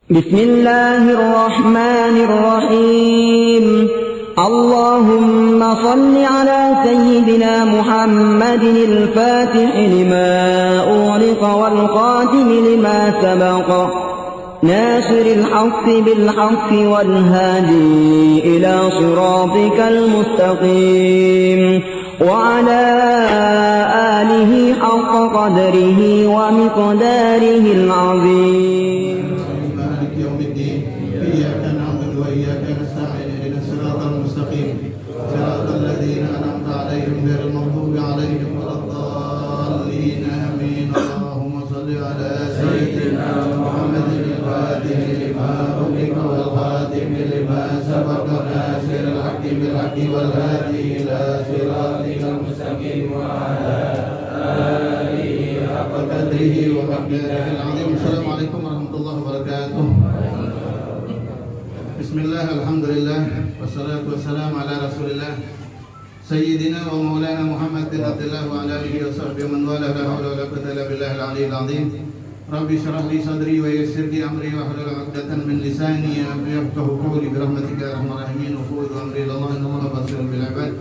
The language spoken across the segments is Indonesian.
بسم الله الرحمن الرحيم اللهم صل على سيدنا محمد الفاتح لما أغلق والخاتم لما سبق ناصر الحق بالحق والهادي إلى صراطك المستقيم وعلى آله حق قدره ومقداره العظيم. مالك يوم الدين إياك نعبد وإياك نستعين اهدنا الصراط المستقيم صراط الذين أنعمت عليهم غير المغضوب عليهم ولا الضالين آمين. اللهم صل على سيدنا محمد الفاتح لما أغلق والخاتم لما سبق ناصر الحق بالحق والهادي إلى صراطك المستقيم وعلى آله حق قدره ومقداره العظيم. السلام عليكم ورحمة الله وبركاته. Bismillah, alhamdulillah, wassalatu wassalamu ala rasulillah Sayyidina wa maulana Muhammad bin Abdullah wa ala alihi wa sahbihi man wala la hawla wa la quwwata illa billahil aliyyil azim. Rabbi shrah li sadri wa yassir li amri wa hlul 'uqdatan min lisani yafqahu qawli bi rahmatika ya arhamar rahimin. Wa fawwidu amri ila Allah innallaha basirun bil 'ibad.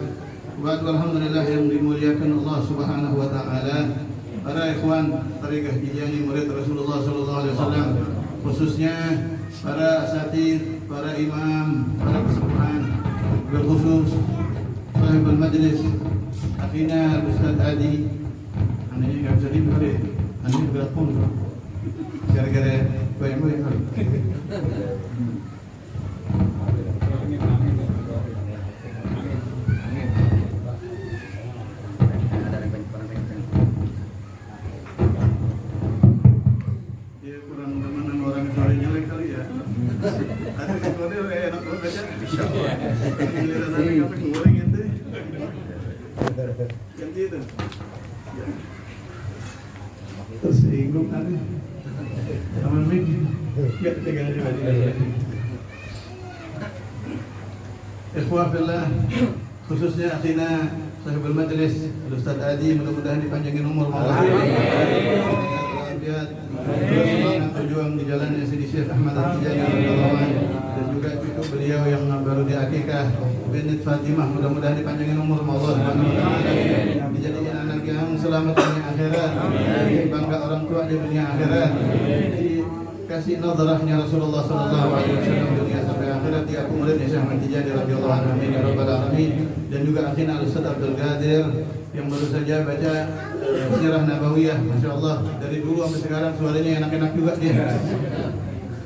Wa alhamdulillah yang dimuliakan Allah Subhanahu wa taala. Para ikhwan Tariqah Tijani murid Rasulullah sallallahu alaihi wasallam, khususnya para asatidz, para imam, para kesepuhan, berkhusus sahibul majlis akhina Ustaz Adi. Ini enggak bisa diberi. Ini berat pun. Gara-gara goyang-goyang. Tersinggung aneh sama Mik gak tinggal di balik. Ikhwah fillah, khususnya akhina sahibul majlis Ustaz Adi, mudah-mudahan dipanjangin umur Allah, walafiat, semangat berjuang di jalannya Sidi Syekh Ahmad At-Tijani radhiyallahu anhu, dan juga cucu beliau yang baru diakikah binti Fatimah, mudah-mudahan dipanjangin umur Allah Subhanahu wa taala, dijadikan anak yang selamat dunia akhirat, bangga orang tua di dunia akhirat, dikasih nadrahnya Rasulullah sallallahu alaihi wasallam dunia sampai akhirat, diakomodir Syekh Ahmad Tijani radhiyallahu anhu, amin ya rabbal alamin. Dan juga akhina Ustaz Abdul Qadir yang baru saja baca Sirah Nabawiyah, Masya Allah, dari dulu sampai sekarang suaranya enak-enak juga dia,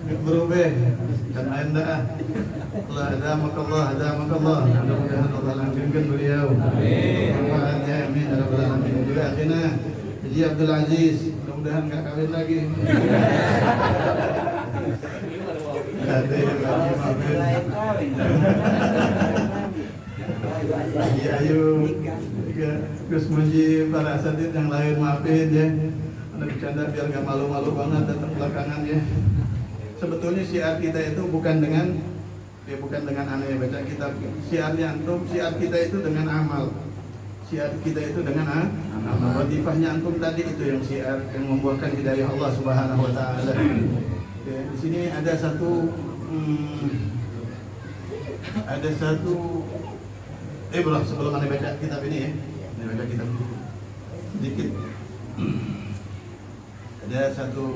berubah dan anda Allah adaamakallah, mudah-mudahan Allah langgengkan beliau, manfaatnya, amin ya rabbal alamin. Juga akhina Haji Abdul Aziz, mudah-mudahan nggak kawin lagi. Ada yang lagi maafin. Ya ayo, Gus Munji, para asatidz yang lain maafin ya. Anda bercanda biar nggak malu-malu banget datang belakangan ya. Sebetulnya syiar kita itu bukan dengan aneh baca kitab. Syiarnya antum, syiar kita itu dengan amal. Syiar kita itu dengan amal. Watifahnya antum tadi itu yang syiar yang membuahkan hidayah Allah Subhanahu wa taala. Di sini ada satu ibrah sebelum anda baca kitab ini ya. Anda baca kitab sedikit. Ada satu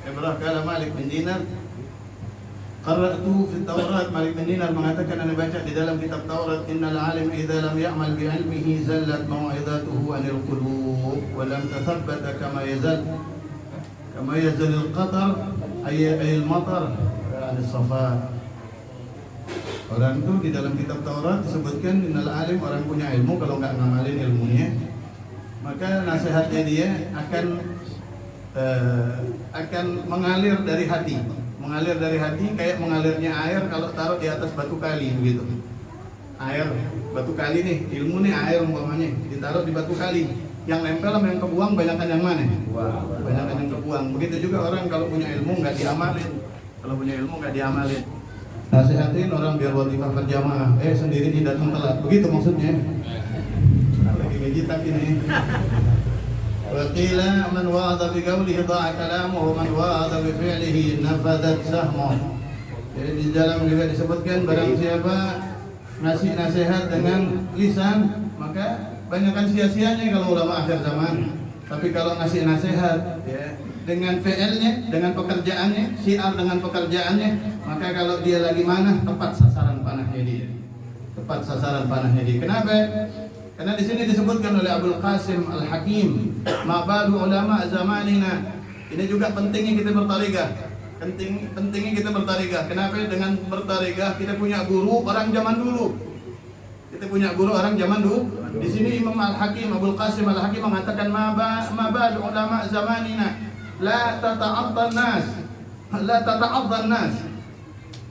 ibrah kala Malik bin Dinar. Qara'tu fi Taurat, Malik bin Dinar mengatakan, anda baca di dalam kitab Taurat, innal alim idza lam ya'mal bi 'ilmihi zallat mau'izatuhu 'anil qulub wa lam tathabbata kama yazal al-qatar ay al-matar 'ala as-safa. Orang itu di dalam kitab Taurat disebutkan innal alim, orang punya ilmu kalau enggak ngamalin ilmunya maka nasihatnya dia akan mengalir dari hati. Mengalir dari hati kayak mengalirnya air kalau taruh di atas batu kali begitu. Air batu kali nih, ilmu nih air umpamanya ditaruh di batu kali. Yang nempel sama yang kebuang banyakan yang mana? Banyakan yang kebuang. Begitu juga orang kalau punya ilmu nggak diamalin. Kalau punya ilmu nggak diamalin. Nasihatin orang biar watifah berjamaah. Sendiri tidak datang telat. Begitu maksudnya. Lagi ngejitak ini. وقيل من وعظ بقوله ضاع كلامه ومن وعظ بفعله نفذت سهمه. Jadi di dalam juga disebutkan barang siapa ngasih nasihat dengan lisan maka banyakkan sia-sianya kalau ulama akhir zaman. Tapi kalau ngasih nasihat ya dengan fi'ilnya, dengan pekerjaannya, syiar dengan pekerjaannya, maka kalau dia lagi mana tepat sasaran panahnya dia. Tepat sasaran panahnya dia. Kenapa? Karena di sini disebutkan oleh Abul Qasim Al-Hakim, mabalu ulama zamanina. Ini juga pentingnya kita bertarigah. Pentingnya kita bertarigah. Kenapa? Dengan bertarigah kita punya guru orang zaman dulu. Kita punya guru orang zaman dulu. Di sini Imam Al-Hakim, Abul Qasim Al-Hakim mengatakan mabalu ulama zamanina la tata'addan nas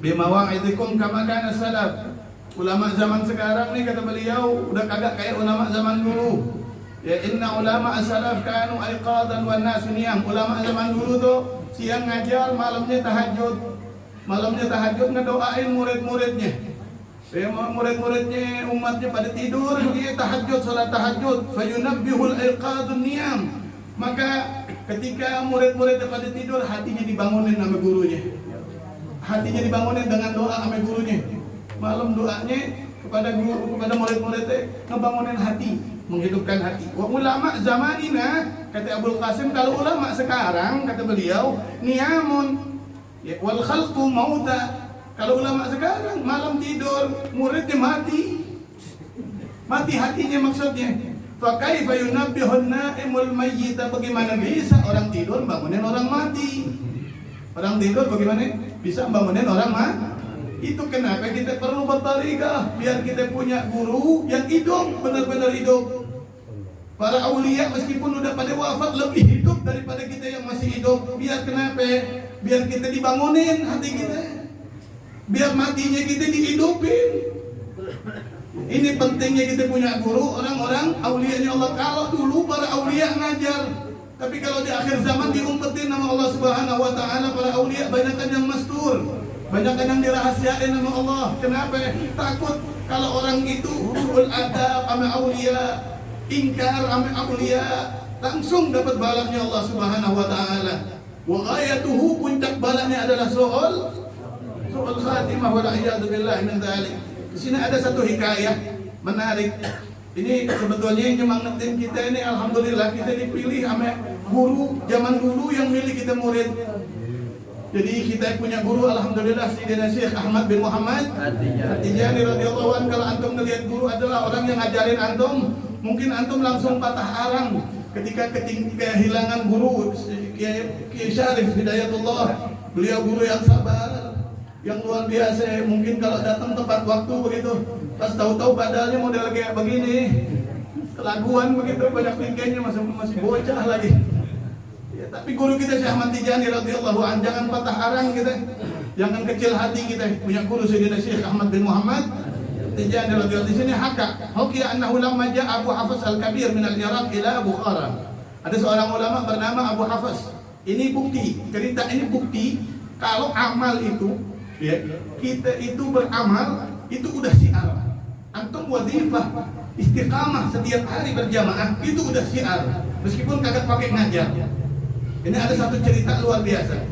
bimawa'idikum kama kana salaf. Ulama zaman sekarang nih kata beliau udah kagak kayak ulama zaman dulu. Ya inna ulama as-salaf kanu aiqadan wan nas niyam. Ulama zaman dulu tuh siang ngajar, malamnya tahajud. Malamnya tahajud ngedoain murid-muridnya. Ya murid-muridnya umatnya pada tidur, dia tahajud, salat tahajud. Fayunabbihul aiqadun niyam. Maka ketika murid-muridnya pada tidur, hatinya dibangunin sama gurunya. Hatinya dibangunin dengan doa sama gurunya. Malam doanya kepada guru, kepada murid-muridnya ngebangunin hati, menghidupkan hati. Wa ulama zamanina, kata Abul Qasim, kalau ulama sekarang kata beliau niyamun ya, wal khalqu mauta. Kalau ulama sekarang malam tidur, muridnya mati. Mati hatinya maksudnya. Fa kaifa yunabbihun naimul mayyit? Bagaimana bisa orang tidur bangunin orang mati? Orang tidur bagaimana bisa bangunin orang mati? Itu kenapa kita perlu bertarigah, biar kita punya guru yang hidup, benar-benar hidup. Para aulia meskipun udah pada wafat lebih hidup daripada kita yang masih hidup. Biar kenapa? Biar kita dibangunin hati kita. Biar matinya kita dihidupin. Ini pentingnya kita punya guru, orang-orang aulianya Allah. Kalau dulu para aulia ngajar, tapi kalau di akhir zaman diumpetin nama Allah Subhanahu wa taala, para aulia banyakkan yang mastur. Banyak yang dirahasiain sama Allah. Kenapa? Takut kalau orang itu suul adab sama aulia, ingkar sama aulia, langsung dapat balanya Allah Subhanahu wa taala. Wa ghayatuhu, puncak balanya adalah suul khatimah wal a'yadu billah min dzalik. Di sini ada satu hikayah menarik. Ini sebetulnya nyemangatin kita ini, alhamdulillah kita dipilih sama guru zaman dulu yang milih kita murid. Jadi kita punya guru, alhamdulillah, Sayyidina Syekh Ahmad bin Muhammad At-Tijani radhiyallahu anhu. Kalau antum ngelihat guru adalah orang yang ngajarin antum, mungkin antum langsung patah arang ketika kehilangan guru. Kiai Syarif Hidayatullah, beliau guru yang sabar, yang luar biasa. Mungkin kalau datang tepat waktu begitu, pas tahu-tahu badannya model kayak begini, kelaguan begitu, banyak tingkahnya, masih bocah lagi. Ya, tapi guru kita Syekh Ahmad Tijani radhiyallahu anhu, jangan patah arang kita, jangan kecil hati kita. Punya guru Sayyidina Syekh Ahmad bin Muhammad Tijani radhiyallahu anhu. Di sini hukiya annahu lamma ja'a Abu Hafs al-Kabir min al-Iraq ila Bukhara. Ada seorang ulama bernama Abu Hafs. Ini bukti, cerita ini bukti kalau amal itu ya, kita itu beramal itu udah syiar. Antum wazifah istiqamah setiap hari berjamaah itu udah syiar, meskipun kagak pakai ngajar. Ini ada satu cerita luar biasa.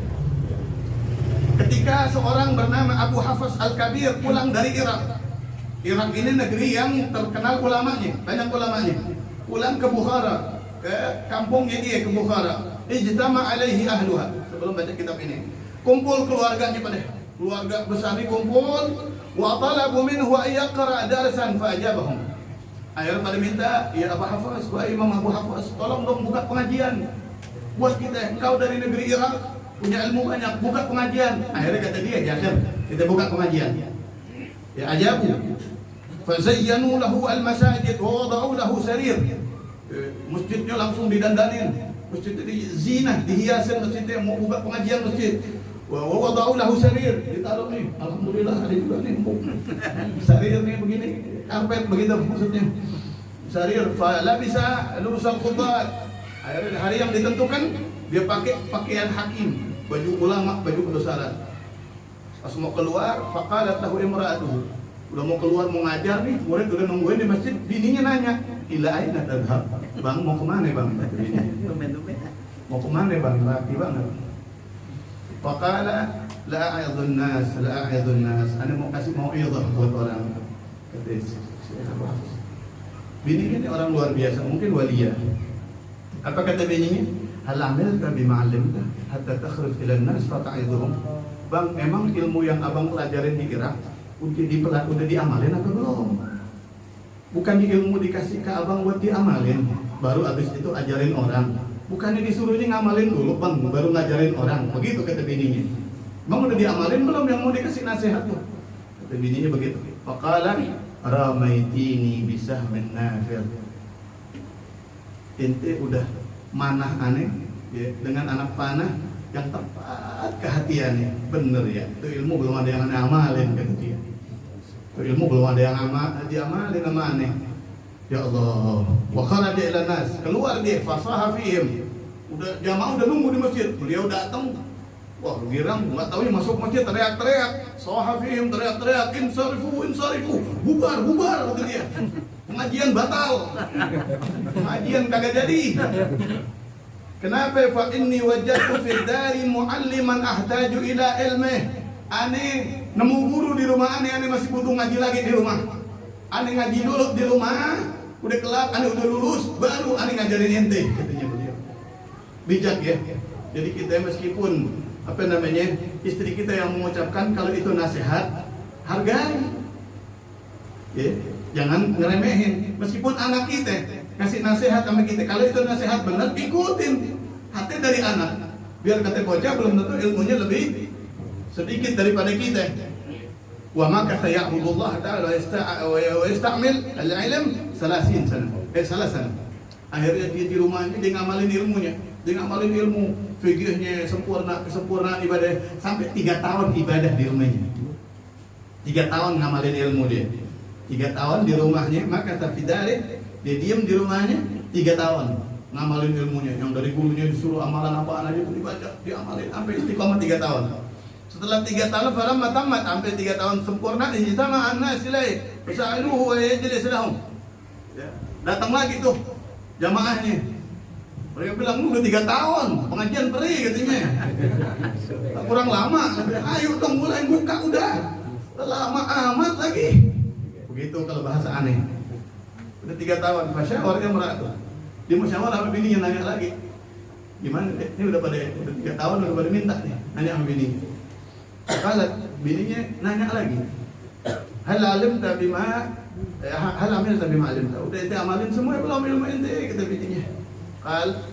Ketika seorang bernama Abu Hafs Al-Kabir pulang dari Irak. Irak ini negeri yang terkenal ulamanya, banyak ulamanya. Pulang ke Bukhara, ke kampungnya dia, ke Bukhara. Ijtama alaihi ahluha. Sebelum baca kitab ini, kumpul keluarganya pada keluarga besar ini kumpul. Wa talabu minhu an yaqra darsan fa ajabahum. Akhirnya pada minta, ya Abu Hafs, wa Imam Abu Hafs, tolong dong buka pengajian buat kita. Engkau dari negeri Irak, punya ilmu banyak, buka pengajian. Akhirnya kata dia, ya kita buka pengajian. Ya ajabu. Fazayyanu lahu al-masajid wa wada'u lahu sarir. Masjidnya langsung didandanin. Masjidnya zinah, dihiasin masjidnya, mau buka pengajian masjid. Wa wada'u lahu sarir. Ditaruh nih, alhamdulillah ada juga nih. Sarir nih begini, karpet begitu maksudnya. Sarir, fa labisa lubsal qudat. Akhirnya hari yang ditentukan dia pakai pakaian hakim, baju ulama, baju kebesaran. Pas mau keluar, faqalat lahu imra'atuhu. Udah mau keluar mau ngajar nih, murid udah nungguin di masjid, bininya nanya, ila aina tadhhab? Bang, mau kemana bang? Kata bininya. Mau kemana bang? Rapi banget. Faqala la a'idhun nas, la a'idhun nas. Ana mau kasih mau'izah buat orang. Kata bininya ini orang luar biasa, mungkin walia. Apa kata bininya? Hal amilta bima 'allamta hatta takhruj ila an-nas fata'idhum. Bang, emang ilmu yang abang pelajarin di Irak udah diamalin apa belum? Bukan ilmu dikasih ke abang buat diamalin, baru abis itu ajarin orang. Bukannya disuruhnya ngamalin dulu bang, baru ngajarin orang. Begitu kata bininya. Bang udah diamalin belum yang mau dikasih nasihat tuh? Kata bininya begitu. Faqala ramaitini bisahmin nafir. Ente udah manah aneh ya, dengan anak panah yang tepat ke hatiannya. Bener ya, itu ilmu belum ada yang aneh amalin kata dia. Itu ilmu belum ada yang diamalin sama aneh. Ya Allah, wa kharaja ila nas, keluar dia fasaha fihim. Udah jamaah udah nunggu di masjid, beliau datang. Wah, girang, enggak tahu masuk masjid teriak-teriak. Saha fihim teriak-teriak, insarifu, insarifu. Bubar, bubar kata dia. Pengajian batal. Pengajian kagak jadi. Kenapa? Fa inni wajadtu fid dari mualliman ahtaju ila ilmih. Aneh nemu guru di rumah aneh masih butuh ngaji lagi di rumah. Aneh ngaji dulu di rumah, udah kelar, aneh udah lulus, baru aneh ngajarin ente, katanya beliau. Bijak ya. Jadi kita meskipun istri kita yang mengucapkan kalau itu nasihat, hargai. Ya, jangan ngeremehin. Meskipun anak kita ngasih nasihat sama kita, kalau itu nasihat benar, ikutin. Hati dari anak. Biar kata bocah belum tentu ilmunya lebih sedikit daripada kita. Wa maka ya'budullah ta'ala wa yasta'mil al-ilm 30 sana. Salasan. Akhirnya dia di rumahnya dia ngamalin ilmunya. Dia ngamalin ilmu fikihnya sempurna, kesempurnaan ibadah sampai 3 tahun ibadah di rumahnya. 3 tahun ngamalin ilmu dia. 3 tahun di rumahnya, maka tafidare dia diam di rumahnya 3 tahun ngamalin ilmunya. Yang dari gurunya disuruh amalan apaan aja pun dibaca, diamalin sampai istiqomah 3 tahun. Setelah 3 tahun falamma tamat, sampai 3 tahun sempurna, ijtama an-nas ilai fasa'iluhu wa yajlis lahum. Ya, datang lagi tuh jamaahnya. Mereka bilang udah 3 tahun pengajian perih katanya. Kurang lama. Ayo dong mulai buka udah. Lama amat lagi. Begitu kalau bahasa aneh. Udah 3 tahun fasyawarnya merata. Dia musyawarah sama bininya nanya lagi. Gimana? Ini udah 3 tahun udah pada minta nih. Nanya sama bini. Kalau bininya nanya lagi, hal amilta bima alimta. Udah ente amalin semua belum ilmu ente? Kata bininya. Kal,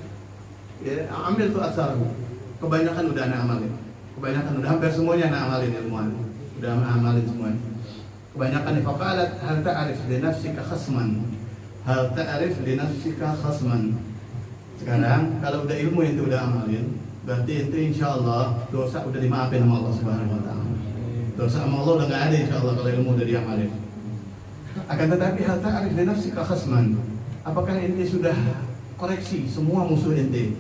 ya amil tuh asar. Kebanyakan udah anak amalin. Kebanyakan udah hampir semuanya anak amalin ilmuwan. Udah amalin semuanya. Kebanyakan faqalat hal ta'rif li nafsika khasman. Hal ta'rif li nafsika khasman. Sekarang kalau udah ilmu ente udah amalin, berarti itu insya Allah dosa udah dimaafin sama Allah Subhanahu Wa Taala. Dosa sama Allah udah nggak ada insya Allah kalau ilmu udah diamalin. Akan tetapi hal ta'rif li nafsika khasman. Apakah ente sudah koreksi semua musuh ente?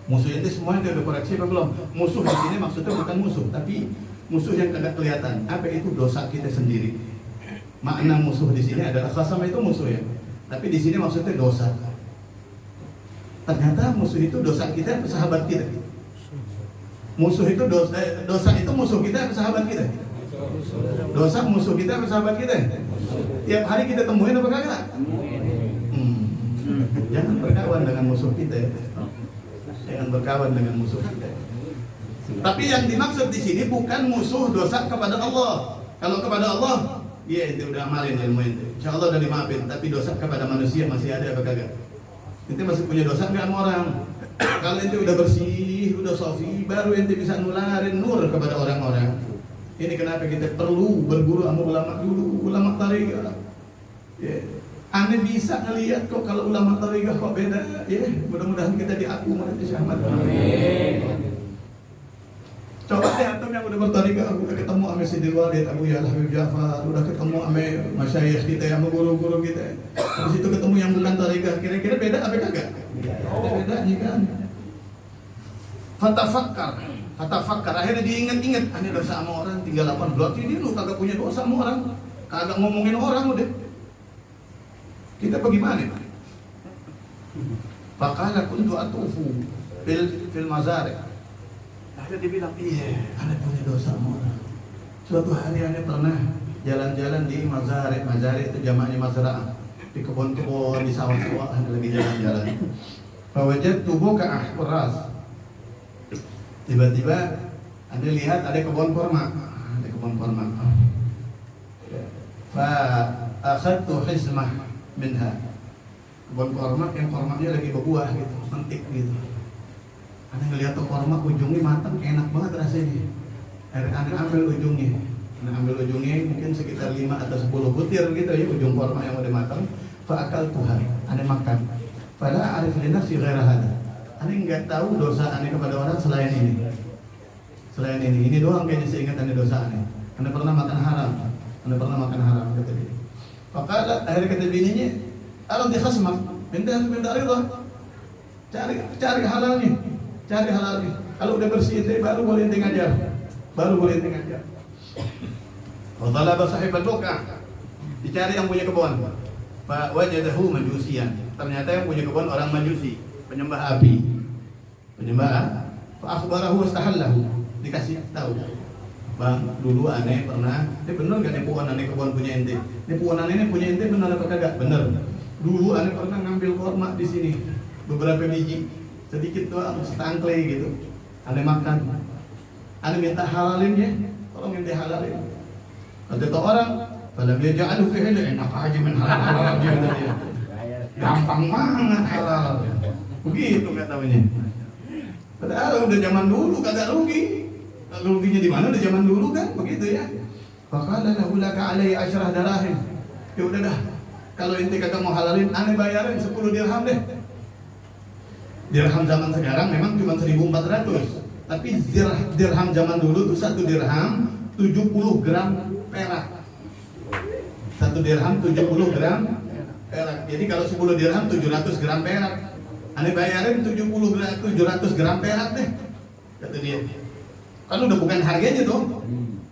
Musuh ente semua ente udah koreksi apa belum? Musuh di sini maksudnya bukan musuh, tapi musuh yang tidak kelihatan. Apa itu? Dosa kita sendiri. Makna musuh di sini adalah khasam itu musuh ya. Tapi di sini maksudnya dosa. Ternyata musuh itu dosa kita, sahabat kita. Musuh itu dosa itu musuh kita, sahabat kita. Dosa musuh kita, sahabat kita. Tiap hari kita temuin apa kagak? Jangan berkawan dengan musuh kita. Jangan berkawan dengan musuh kita. Tapi yang dimaksud di sini bukan musuh dosa kepada Allah. Kalau kepada Allah, dia itu udah amalin ilmu itu. Insya Allah udah dimaafin. Tapi dosa kepada manusia masih ada apa kagak? Ente masih punya dosa nggak sama orang? Kalau ente udah bersih, udah sofi, baru ente bisa nularin nur kepada orang-orang. Ini kenapa kita perlu berguru sama ulama dulu, ulama tariqah. Ya. Ane bisa ngelihat kok kalau ulama tariqah kok beda. Ya, mudah-mudahan kita diaku oleh Syekh Ahmad. Amin. Coba deh antum yang udah bertariqah, udah ketemu sama Sidil Walid, Abu Yahya Habib Ja'far, udah ketemu sama masyayikh kita, sama guru-guru kita. Habis itu ketemu yang bukan tariqah, kira-kira beda apa kagak? Ada bedanya kan? Fatafakkar. Akhirnya diingat-ingat, ane dosa sama orang tinggal 8 blok ini lu kagak punya dosa sama orang. Kagak ngomongin orang udah. Kita bagaimana? Faqala kuntu atufu fil mazari'. Akhirnya dia bilang, iya, anda punya dosa sama orang. Suatu hari anda pernah jalan-jalan di mazari'. Mazari' itu jamaknya mazra'ah. Di kebun-kebun, di sawah-sawah, anda lagi jalan-jalan. Fawajadtu buka ahras. Tiba-tiba anda lihat ada kebun kurma. Ada kebun kurma. Fa akhadtu hizmah minha. Kebun kurma yang kurmanya lagi berbuah gitu, mentik gitu. Anda ngelihat tuh kurma ujungnya matang, enak banget rasanya. Anda ambil ujungnya. Anda ambil ujungnya mungkin sekitar 5 atau 10 butir gitu ya, ujung kurma yang udah matang. Fa akaltuha. Anda makan. Fala arif li nafsi ghaira hada. Anda enggak tahu dosa Anda kepada orang selain ini. Selain ini doang kayaknya seingat Anda dosa Anda. Anda pernah makan haram. Anda pernah makan haram kata dia. Faqala akhirnya kata bininya, "Alam dikhasmak, minta ridha. Cari halalnya. Cari halalnya. Kalau udah bersih itu baru boleh ente ngajar. Baru boleh ente ngajar." Wa talaba sahibal buqa. Dicari yang punya kebun. Fa wajadahu majusiyan. Ternyata yang punya kebun orang Majusi, penyembah api. Penyembah. Fa akhbarahu wastahallahu. Dikasih tahu. Bang, dulu aneh pernah, ini bener gak nipuan aneh kebun punya ente? Nipuan aneh ini punya ente bener apa kagak? Bener. Dulu aneh pernah ngambil kurma di sini, beberapa biji, sedikit doang, setangklei gitu. Aneh makan. Aneh minta halalin ya, tolong ente halalin. Kata orang, pada dia ja'alu fi hilal, enak aja main halal dia kata dia. Gampang banget halal. Begitu katanya. Padahal udah zaman dulu kagak rugi. Ruginya di mana? Di zaman dulu kan begitu ya. Faqala lahu laka alai 10 darahim. Ya udah dah. Kalau ente kagak mau halalin, aneh bayarin 10 dirham deh. Dirham zaman sekarang memang cuma 1.400. Tapi dirham zaman dulu tuh 1 dirham 70 gram perak. 1 dirham 70 gram perak. Jadi kalau 10 dirham 700 gram perak. Aneh bayarin 700 gram perak deh. Kata dia. Kan udah bukan harganya tuh.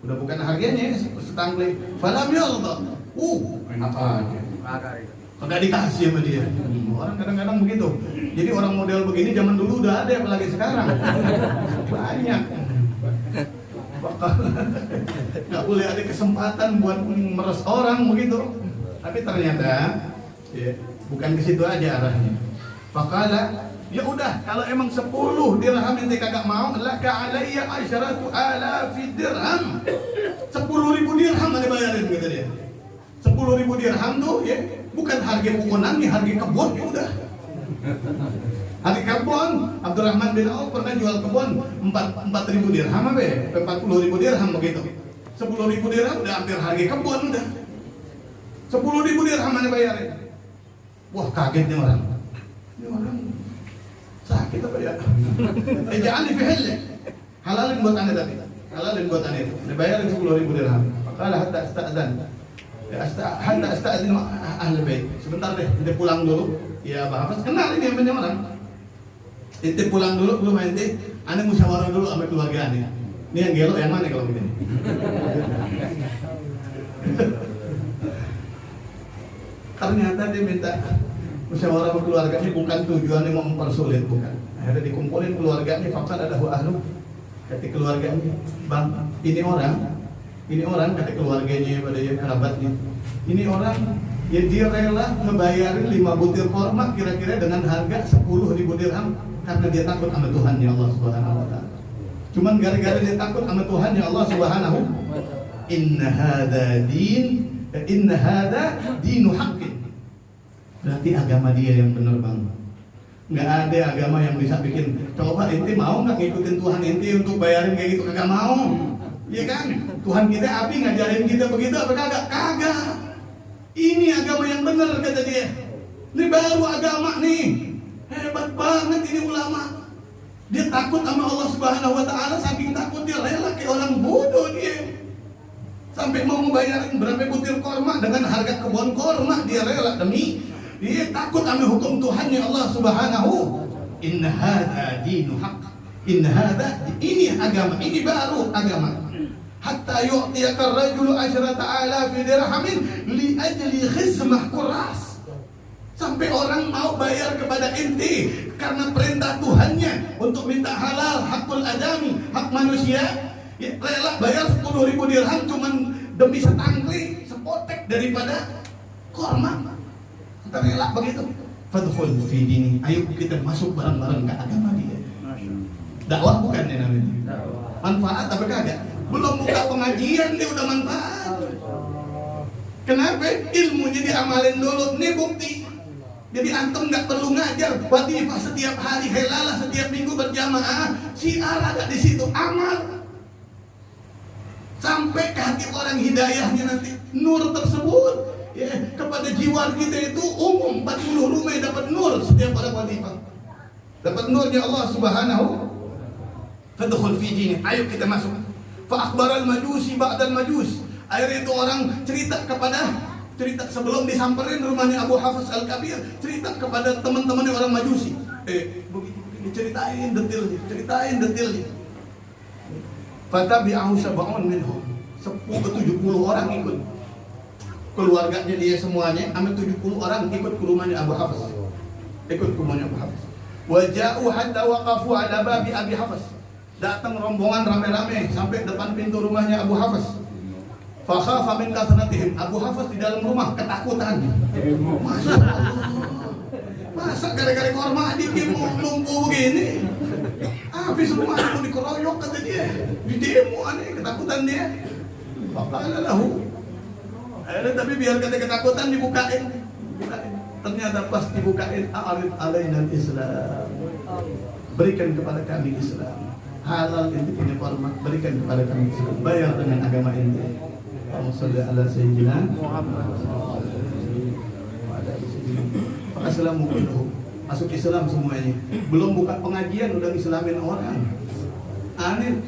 Udah bukan harganya setangklei. Falam yallah. Enak aja. Kagak dikasih sama dia. Orang kadang-kadang begitu. Jadi orang model begini zaman dulu udah ada, apalagi sekarang. Banyak. Nggak boleh ada kesempatan buat meres orang begitu. Tapi ternyata ya, bukan ke situ aja arahnya. Faqala, ya udah, kalau emang 10 dirham ente kagak mau, laka alayya 10,000 dirham. 10.000 dirham ada bayarin kata dia. 10.000 dirham tuh ya, bukan harga pukunannya, harga kebun ya udah. Harga kebun, Abdurrahman bin Auf pernah jual kebun 4.000 dirham apa ya? 40.000 dirham begitu. 10.000 dirham udah hampir harga kebun udah. 10.000 dirham ada bayarin. Wah kaget nih orang. Ini orang sakit apa ya? Jangan difihil. Halalin buat anda tadi. Halalin buat anda itu. Dibayarin 10.000 dirham. Kalau hatta asta'dan. Hatta asta'din ahli bait. Sebentar deh, ente pulang dulu. Ya Pak Hafiz kenal ini yang punya orang. Ente pulang dulu belum ente. Anda musyawarah dulu sama keluarga anda. Ini yang gelo yang mana kalau begini? Ternyata dia minta musyawarah sama keluarganya, bukan tujuannya mau mempersulit, bukan. Akhirnya dikumpulin keluarganya, fakta ada ahlu. Kata keluarganya, bang, ini orang kata keluarganya pada ya kerabatnya. Ini orang ya dia rela ngebayarin 5 butir kurma kira-kira dengan harga 10.000 dirham karena dia takut sama Tuhannya Allah Subhanahu wa taala. Cuman gara-gara dia takut sama Tuhannya Allah Subhanahu, inna hada dinu haqqin. Berarti agama dia yang benar bang. Nggak ada agama yang bisa bikin. Coba ente mau nggak ngikutin Tuhan ente untuk bayarin kayak gitu? Kagak mau. Iya kan? Tuhan kita api ngajarin kita begitu apa kagak? Kagak. Ini agama yang benar kata dia. Ini baru agama nih. Hebat banget ini ulama. Dia takut sama Allah Subhanahu wa taala, saking takut dia rela kayak orang bodoh dia. Sampai mau membayarin berapa butir korma dengan harga kebun korma dia rela demi dia takut sama hukum Tuhannya Allah Subhanahu. Inna hadza dinu haqq. Inna hadza, ini agama, ini baru agama. Hatta yu'tiyaka ar-rajulu 10,000 dirhamin li ajli khizmah kuras. Sampai orang mau bayar kepada ente karena perintah Tuhannya untuk minta halal, hakul adami, hak manusia, ya, rela bayar 10.000 dirham cuman demi setangkli, sepotek daripada korma. Kita rela begitu. Fadkhul fi dini. Ayo kita masuk bareng-bareng ke agama dia. Dakwah bukan ya namanya? Manfaat apa kagak? Belum buka pengajian dia udah manfaat. Kenapa? Ilmunya diamalin dulu. Ini bukti. Jadi antum nggak perlu ngajar. Wadifah setiap hari, helalah setiap minggu berjamaah. Syiar ada di situ, amal. Sampai ke hati orang hidayahnya nanti. Nur tersebut ya, kepada jiwa kita itu umum 40 rumah dapat nur setiap orang wadifah. Dapat nurnya Allah Subhanahu. Fadkhul fi dini. Ayo kita masuk. Fa akhbaral majusi ba'dal majus. Akhirnya itu orang cerita sebelum disamperin rumahnya Abu Hafs Al-Kabir, cerita kepada teman-temannya orang Majusi. Begini ceritain detailnya. Fatabi'ahu sab'un minhum. 70 orang ikut. Keluarganya dia semuanya, sampai 70 orang ikut ke rumahnya Abu Hafs. Wa ja'u hatta waqafu ala babi Abi Hafs. Datang rombongan rame-rame sampai depan pintu rumahnya Abu Hafs. Fakhafa min kasratihim. Abu Hafs di dalam rumah ketakutan. Masa gara-gara korma dikit lumpuh begini? Habis rumah mau dikeroyok kata dia. Di demo aneh ketakutan dia. Faqala lahu. Akhirnya tapi biar kata ketakutan dibukain. Ternyata pas dibukain a'rid alaina al-Islam. Berikan kepada kami Islam. Halal inti punya korma, berikan kepada kami Islam. Bayar dengan agama inti. Allahumma shalli ala sayyidina Muhammad. Assalamu alaikum. Masuk Islam semuanya. Belum buka pengajian udah islamin orang. Aneh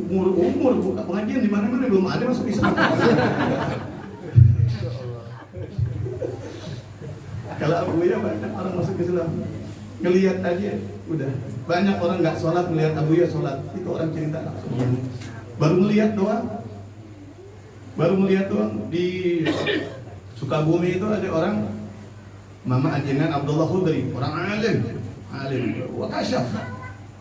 umur buka pengajian di mana-mana belum ada masuk Islam. Kalau Abu ya banyak orang masuk Islam. Ngelihat aja udah. Banyak orang nggak sholat melihat Abu ya sholat. Itu orang cerita langsung. Baru melihat doang di Sukabumi itu ada orang Mama ajengan Abdullah Khudri, orang alim, wa kasyaf.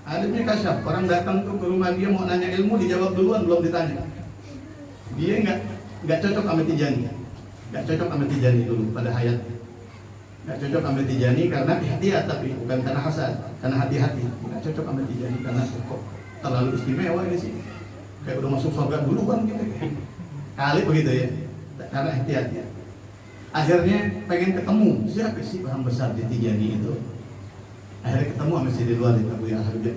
Alimnya kasyaf. Orang datang tuh ke rumah dia mau nanya ilmu dijawab duluan belum ditanya. Dia nggak cocok sama Tijani. Nggak cocok sama Tijani dulu pada hayatnya. Nggak cocok sama Tijani karena ihtiyat tapi bukan karena hasad, karena hati-hati. Nggak cocok sama Tijani karena kok terlalu istimewa ini sih. Kayak udah masuk surga duluan gitu. Kali begitu ya, karena ihtiyatnya. Akhirnya pengen ketemu siapa sih orang besar di Tijani itu. Akhirnya ketemu sama si Ridwan itu Abu Habib.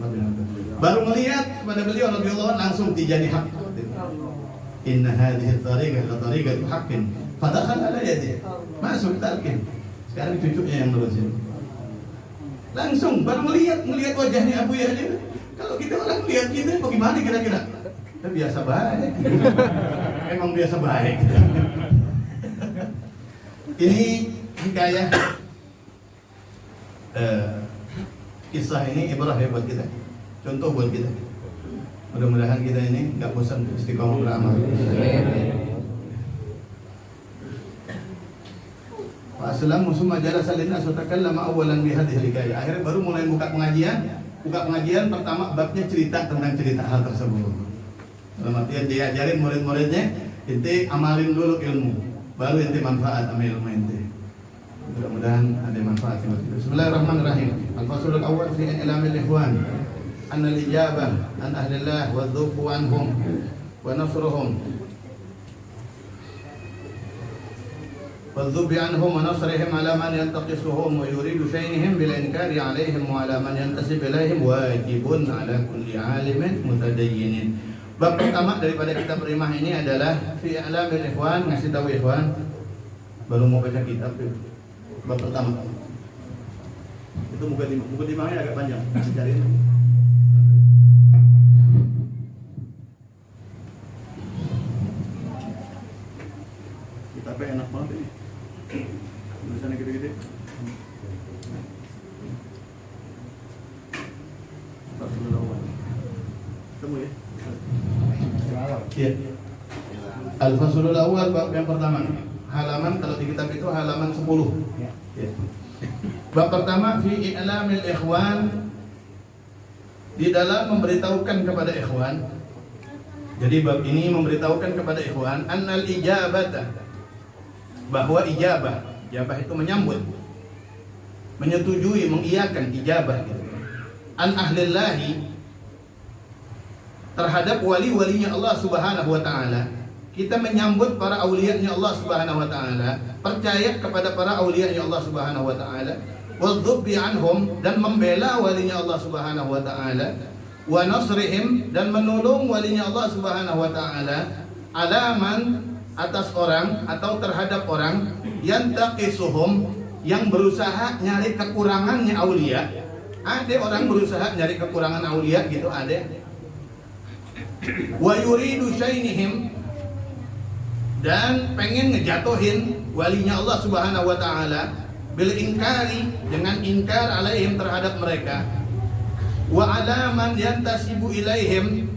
Baru melihat kepada beliau radhiyallahu anhu langsung Tijani hak. Inna hadhihi tariqah la tariqatu haqqin. Fadakhala ala yadi. Masuk talqin. Sekarang cucunya yang nerusin. Langsung baru melihat wajahnya Abu Yahya. Kalau kita orang lihat kita bagaimana kira-kira? Kita biasa baik. Emang biasa baik. Ini hikayah kisah ini ibrah ya buat kita, contoh buat kita. Mudah-mudahan kita ini nggak bosan istiqomah beramal. Assalamu summa jalasa linnas wa takallama awwalan bi hadhihi hikayah. Akhirnya baru mulai buka pengajian pertama babnya cerita tentang cerita hal tersebut. Dalam artian dia ajarin murid-muridnya, ente amalin dulu ilmu, baru ente manfaat sama ilmu ente. Mudah-mudahan ada manfaat buat kita. Bismillahirrahmanirrahim. Al-faslul awwal fi i'lamil ikhwan anna al-ijabah an ahlillah wa dhufu anhum wa nasruhum wa dhubi anhum wa nasrihim ala man yantaqisuhum wa yuridu shaynihim bil inkari alaihim wa ala man yantasib ilaihim wajibun ala kulli alimin mutadayyinin. Bab pertama daripada kitab Rimah ini adalah fi i'lamil ikhwan, ngasih tahu ikhwan. Baru mau baca kitab tuh. Bab pertama. Itu muka dimahnya agak panjang. Cari. Kitabnya enak banget ini. Tulisannya gede-gede. Ketemu ya? Iya. Al-faslul awwal bab yang pertama. Halaman kalau di kitab itu halaman 10. Ya. Bab pertama fi i'lamil ikhwan, di dalam memberitahukan kepada ikhwan. Jadi bab ini memberitahukan kepada ikhwan annal ijabata, bahwa ijabah itu menyambut, menyetujui, mengiyakan, ijabah gitu. An ahlillahi, terhadap wali-walinya Allah Subhanahu wa taala. Kita menyambut para aulianya Allah Subhanahu wa taala, percaya kepada para aulianya Allah Subhanahu wa taala, wadzubbi anhum, dan membela walinya Allah Subhanahu wa taala, wa nasrihim, dan menolong walinya Allah Subhanahu wa taala, alaman, atas orang atau terhadap orang yang taqisuhum, yang berusaha nyari kekurangannya aulia. Ada orang berusaha nyari kekurangan aulia gitu, ada. Wa yuridu syainihim, dan pengen ngejatuhin walinya Allah Subhanahu wa taala, bil inkari, dengan ingkar alaihim, terhadap mereka, wa alaman yantasibu ilaihim,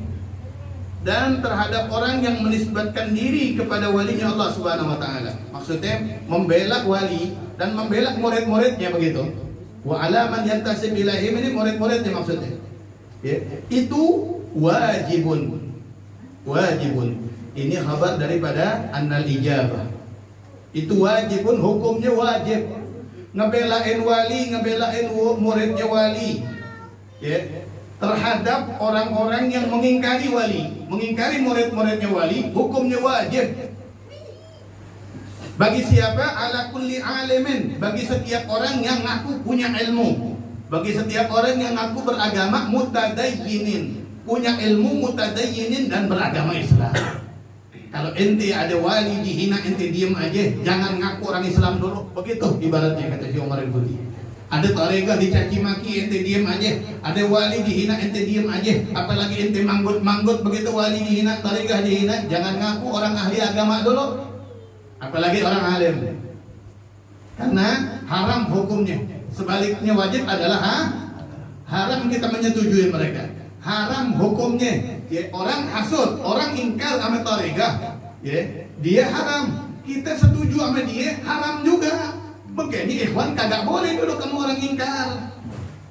dan terhadap orang yang menisbatkan diri kepada walinya Allah Subhanahu wa taala. Maksudnya membela wali dan membela murid-muridnya begitu. Wa alaman yantasib ilaihim, ini murid-muridnya maksudnya. Ya, itu wajibun. Ini khabar daripada annal ijabah. Itu wajibun, hukumnya wajib. Ngebelain wali, ngebelain muridnya wali. Ya, terhadap orang-orang yang mengingkari wali, mengingkari murid-muridnya wali, hukumnya wajib. Bagi siapa? Ala kulli alimin, bagi setiap orang yang ngaku punya ilmu, bagi setiap orang yang ngaku beragama, mutadayyinin, punya ilmu, mutadayyinin, dan beragama Islam. Kalau ente ada wali dihina, ente diem aja, jangan ngaku orang Islam dulu. Begitu ibaratnya, kata Syekh Umar Al-Futi. Ada tarekat dicaci maki, ente diem aja. Ada wali dihina, ente diem aja. Apalagi ente manggut-manggut, begitu wali dihina, tarekat dihina, jangan ngaku orang ahli agama dulu, apalagi orang alim. Karena haram hukumnya. Sebaliknya wajib adalah haram kita menyetujui mereka. Haram hukumnya. Ya, orang hasud, orang ingkar sama tarekat, ya, dia haram. Kita setuju sama dia, haram juga. Begini ikhwan, kagak boleh dulu kamu orang ingkar,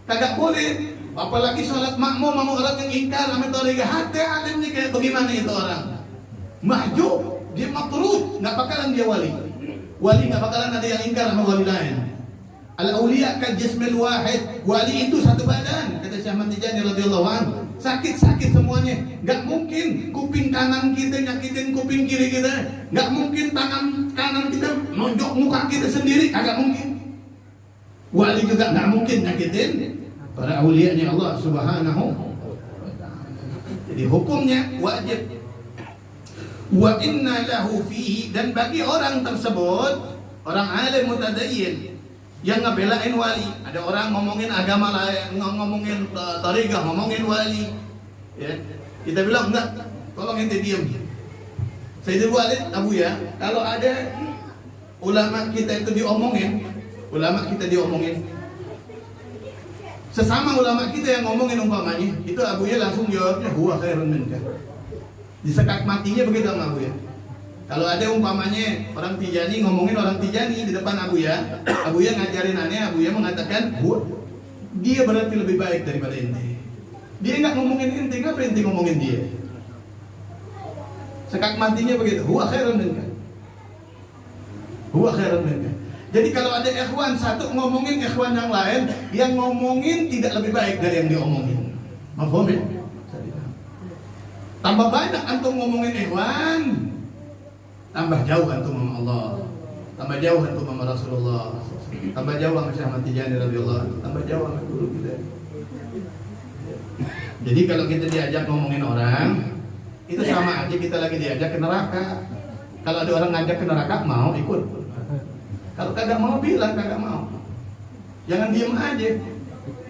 kagak boleh. Apalagi sholat makmum sama orang yang ingkar sama tarekat, hati alimnya kayak bagaimana itu orang mahjub, dia makruf, nggak bakalan dia wali. Wali nggak bakalan ada yang ingkar sama wali lain. Al auliya kal jismil wahid, wali itu satu badan, kata Syekh Ahmad Tijani radhiyallahu anhu. Sakit-sakit semuanya, nggak mungkin kuping kanan kita nyakitin kuping kiri kita, nggak mungkin tangan kanan kita nonjok muka kita sendiri, kagak mungkin. Wali juga nggak mungkin nyakitin para aulianya Allah Subhanahu wa ta'ala. Jadi hukumnya wajib. Wa inna lahu fihi, dan bagi orang tersebut, orang alim mutadayyin yang ngebelain wali. Ada orang ngomongin agama lain, ngomongin tarekat, ngomongin wali, ya, kita bilang enggak, tolong ente diam. Sayyidul Walid Abu ya, kalau ada ulama kita itu diomongin, sesama ulama kita yang ngomongin umpamanya, itu Abu ya langsung jawabnya huwa khairun minka. Disekat matinya begitu sama Abu ya. Kalau ada umpamanya orang Tijani ngomongin orang Tijani di depan Abu ya ngajarin aneh, Abu ya mengatakan, dia berarti lebih baik daripada ente. Dia nggak ngomongin ente, ngapa ente ngomongin dia? Sekak matinya begitu, huwa khairun minka. Jadi kalau ada ikhwan satu ngomongin ikhwan yang lain, yang ngomongin tidak lebih baik dari yang diomongin. Mafhum ya? Tambah banyak antum ngomongin ikhwan, tambah jauh antum sama Allah, tambah jauh antum sama Rasulullah, tambah jauh sama Syekh Ahmad Tijani radhiyallahu anhu, tambah jauh sama guru kita. Jadi kalau kita diajak ngomongin orang, itu sama aja kita lagi diajak ke neraka. Kalau ada orang ngajak ke neraka, mau ikut. Kalau kagak mau, bilang kagak mau. Jangan diem aja,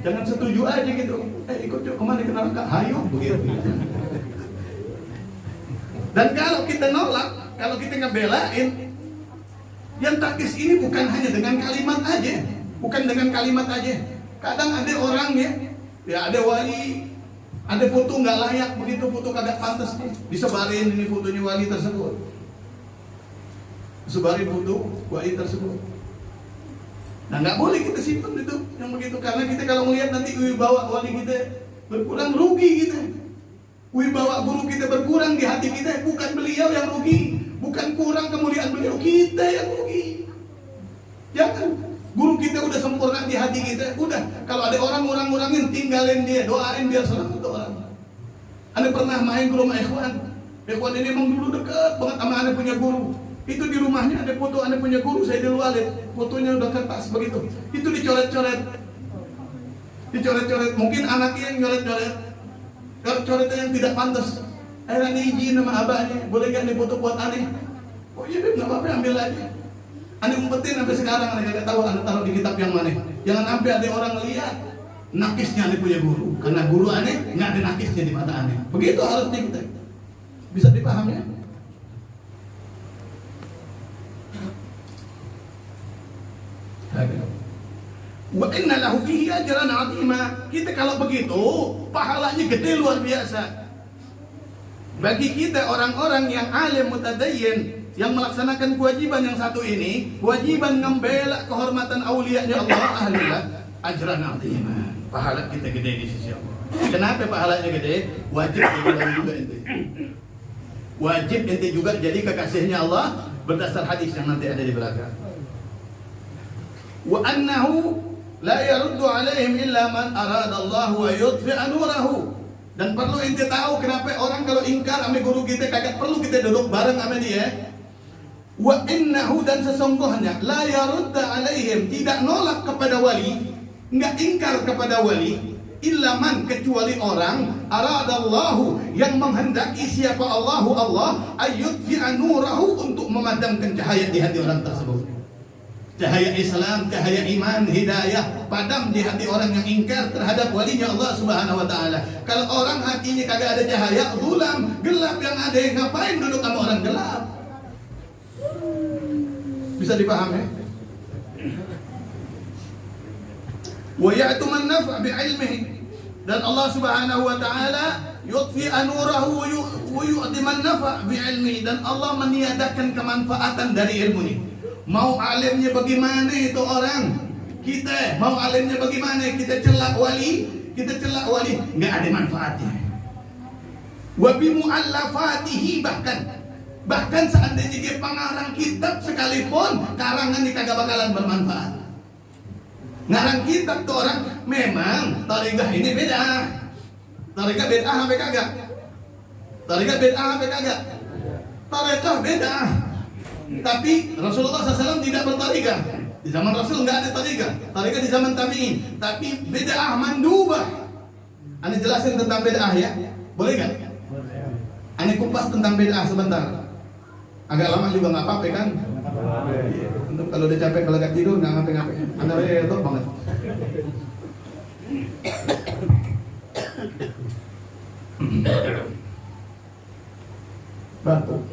jangan setuju aja gitu. Ikut yuk kemana ke neraka, hayu begitu. Dan kalau kita nolak, kalau kita ngebelain, yang takis ini bukan hanya dengan kalimat aja, Kadang ada orang ya ada wali, ada foto nggak layak begitu, foto kagak pantas nih, disebarin ini fotonya wali tersebut, sebarin foto wali tersebut. Nah, nggak boleh kita simpan itu yang begitu, karena kita kalau melihat nanti wibawa wali kita berkurang, rugi kita. Wibawa guru kita berkurang di hati kita, bukan beliau yang rugi, bukan kurang kemuliaan beliau, kita yang rugi. Jangan, guru kita udah sempurna di hati kita, udah. Kalau ada orang ngurang-ngurangin, tinggalin dia, doain biar selamat orang. Anda pernah main ke rumah ikhwan? Ikhwan ini emang dulu dekat banget sama Anda punya guru. Itu di rumahnya ada foto Anda punya guru, saya di Walid. Fotonya udah kertas begitu. Itu dicoret-coret. Dicoret-coret. Mungkin anaknya yang nyoret-coret. Coret-coretnya yang tidak pantas. Akhirnya izin sama abahnya, boleh gak nih foto buat aneh? Oh iya deh, gak apa-apa, ambil aja. Aneh umpetin sampai sekarang, aneh gak tahu aneh taruh di kitab yang mana. Jangan sampai ada orang lihat nakisnya aneh punya guru. Karena guru aneh gak ada nakisnya di mata aneh. Begitu harusnya kita. Bisa dipahami ya? Wa inna lahu fihi ajran 'azima. Kita kalau begitu, pahalanya gede luar biasa. Bagi kita orang-orang yang alim mutadayyin, yang melaksanakan kewajiban yang satu ini, kewajiban membela kehormatan aulianya Allah ahlillah, ajran 'azima. Pahala kita gede di sisi Allah. Kenapa pahalanya gede? Wajib juga ente. Wajib ente juga jadi kekasihnya Allah berdasar hadis yang nanti ada di belakang. Wa annahu la yaruddu alaihim illa man arada Allah wa yudfi'a nurahu. Dan perlu ente tahu kenapa orang kalau ingkar sama guru kita kagak perlu kita duduk bareng sama dia. Wa innahu, dan sesungguhnya la yarudda alaihim, tidak nolak kepada wali, enggak ingkar kepada wali, illa man, kecuali orang aradallahu, yang menghendaki siapa Allahu Allah ayyudfi'a nurahu, untuk memadamkan cahaya di hati orang tersebut. Cahaya Islam, cahaya iman, hidayah padam di hati orang yang ingkar terhadap walinya Allah Subhanahu wa taala. Kalau orang hatinya kagak ada cahaya, zulam, gelap yang ada, ngapain duduk sama orang gelap? Bisa dipahami? Wa ya'tu man naf'a bi'ilmihi, dan Allah Subhanahu wa taala yutfi anurahu wa yu'ti man naf'a bi'ilmihi, dan Allah meniadakan kemanfaatan dari ilmunya. Mau alimnya bagaimana itu orang, kita mau alimnya bagaimana, kita celak wali, nggak ada manfaatnya. Wa bi mu'allafatihi, bahkan seandainya dia pengarang kitab sekalipun, karangannya kagak bakalan bermanfaat. Ngarang kitab tuh orang, memang tarikah ini beda. Tarikah beda sampai kagak? Tarikah beda sampai kagak? Tarikah beda. Tapi Rasulullah SAW tidak bertarikah. Di zaman Rasul nggak ada tarikah. Tarikah di zaman tabi'in. Tapi bid'ah mandubah. Ane jelasin tentang bid'ah ya. Boleh nggak? Ane kupas tentang bid'ah sebentar. Agak lama juga nggak apa-apa kan? Untuk kalau udah capek, kalau nggak tidur nggak ngapa-ngapain. Anda repot banget. Batuk.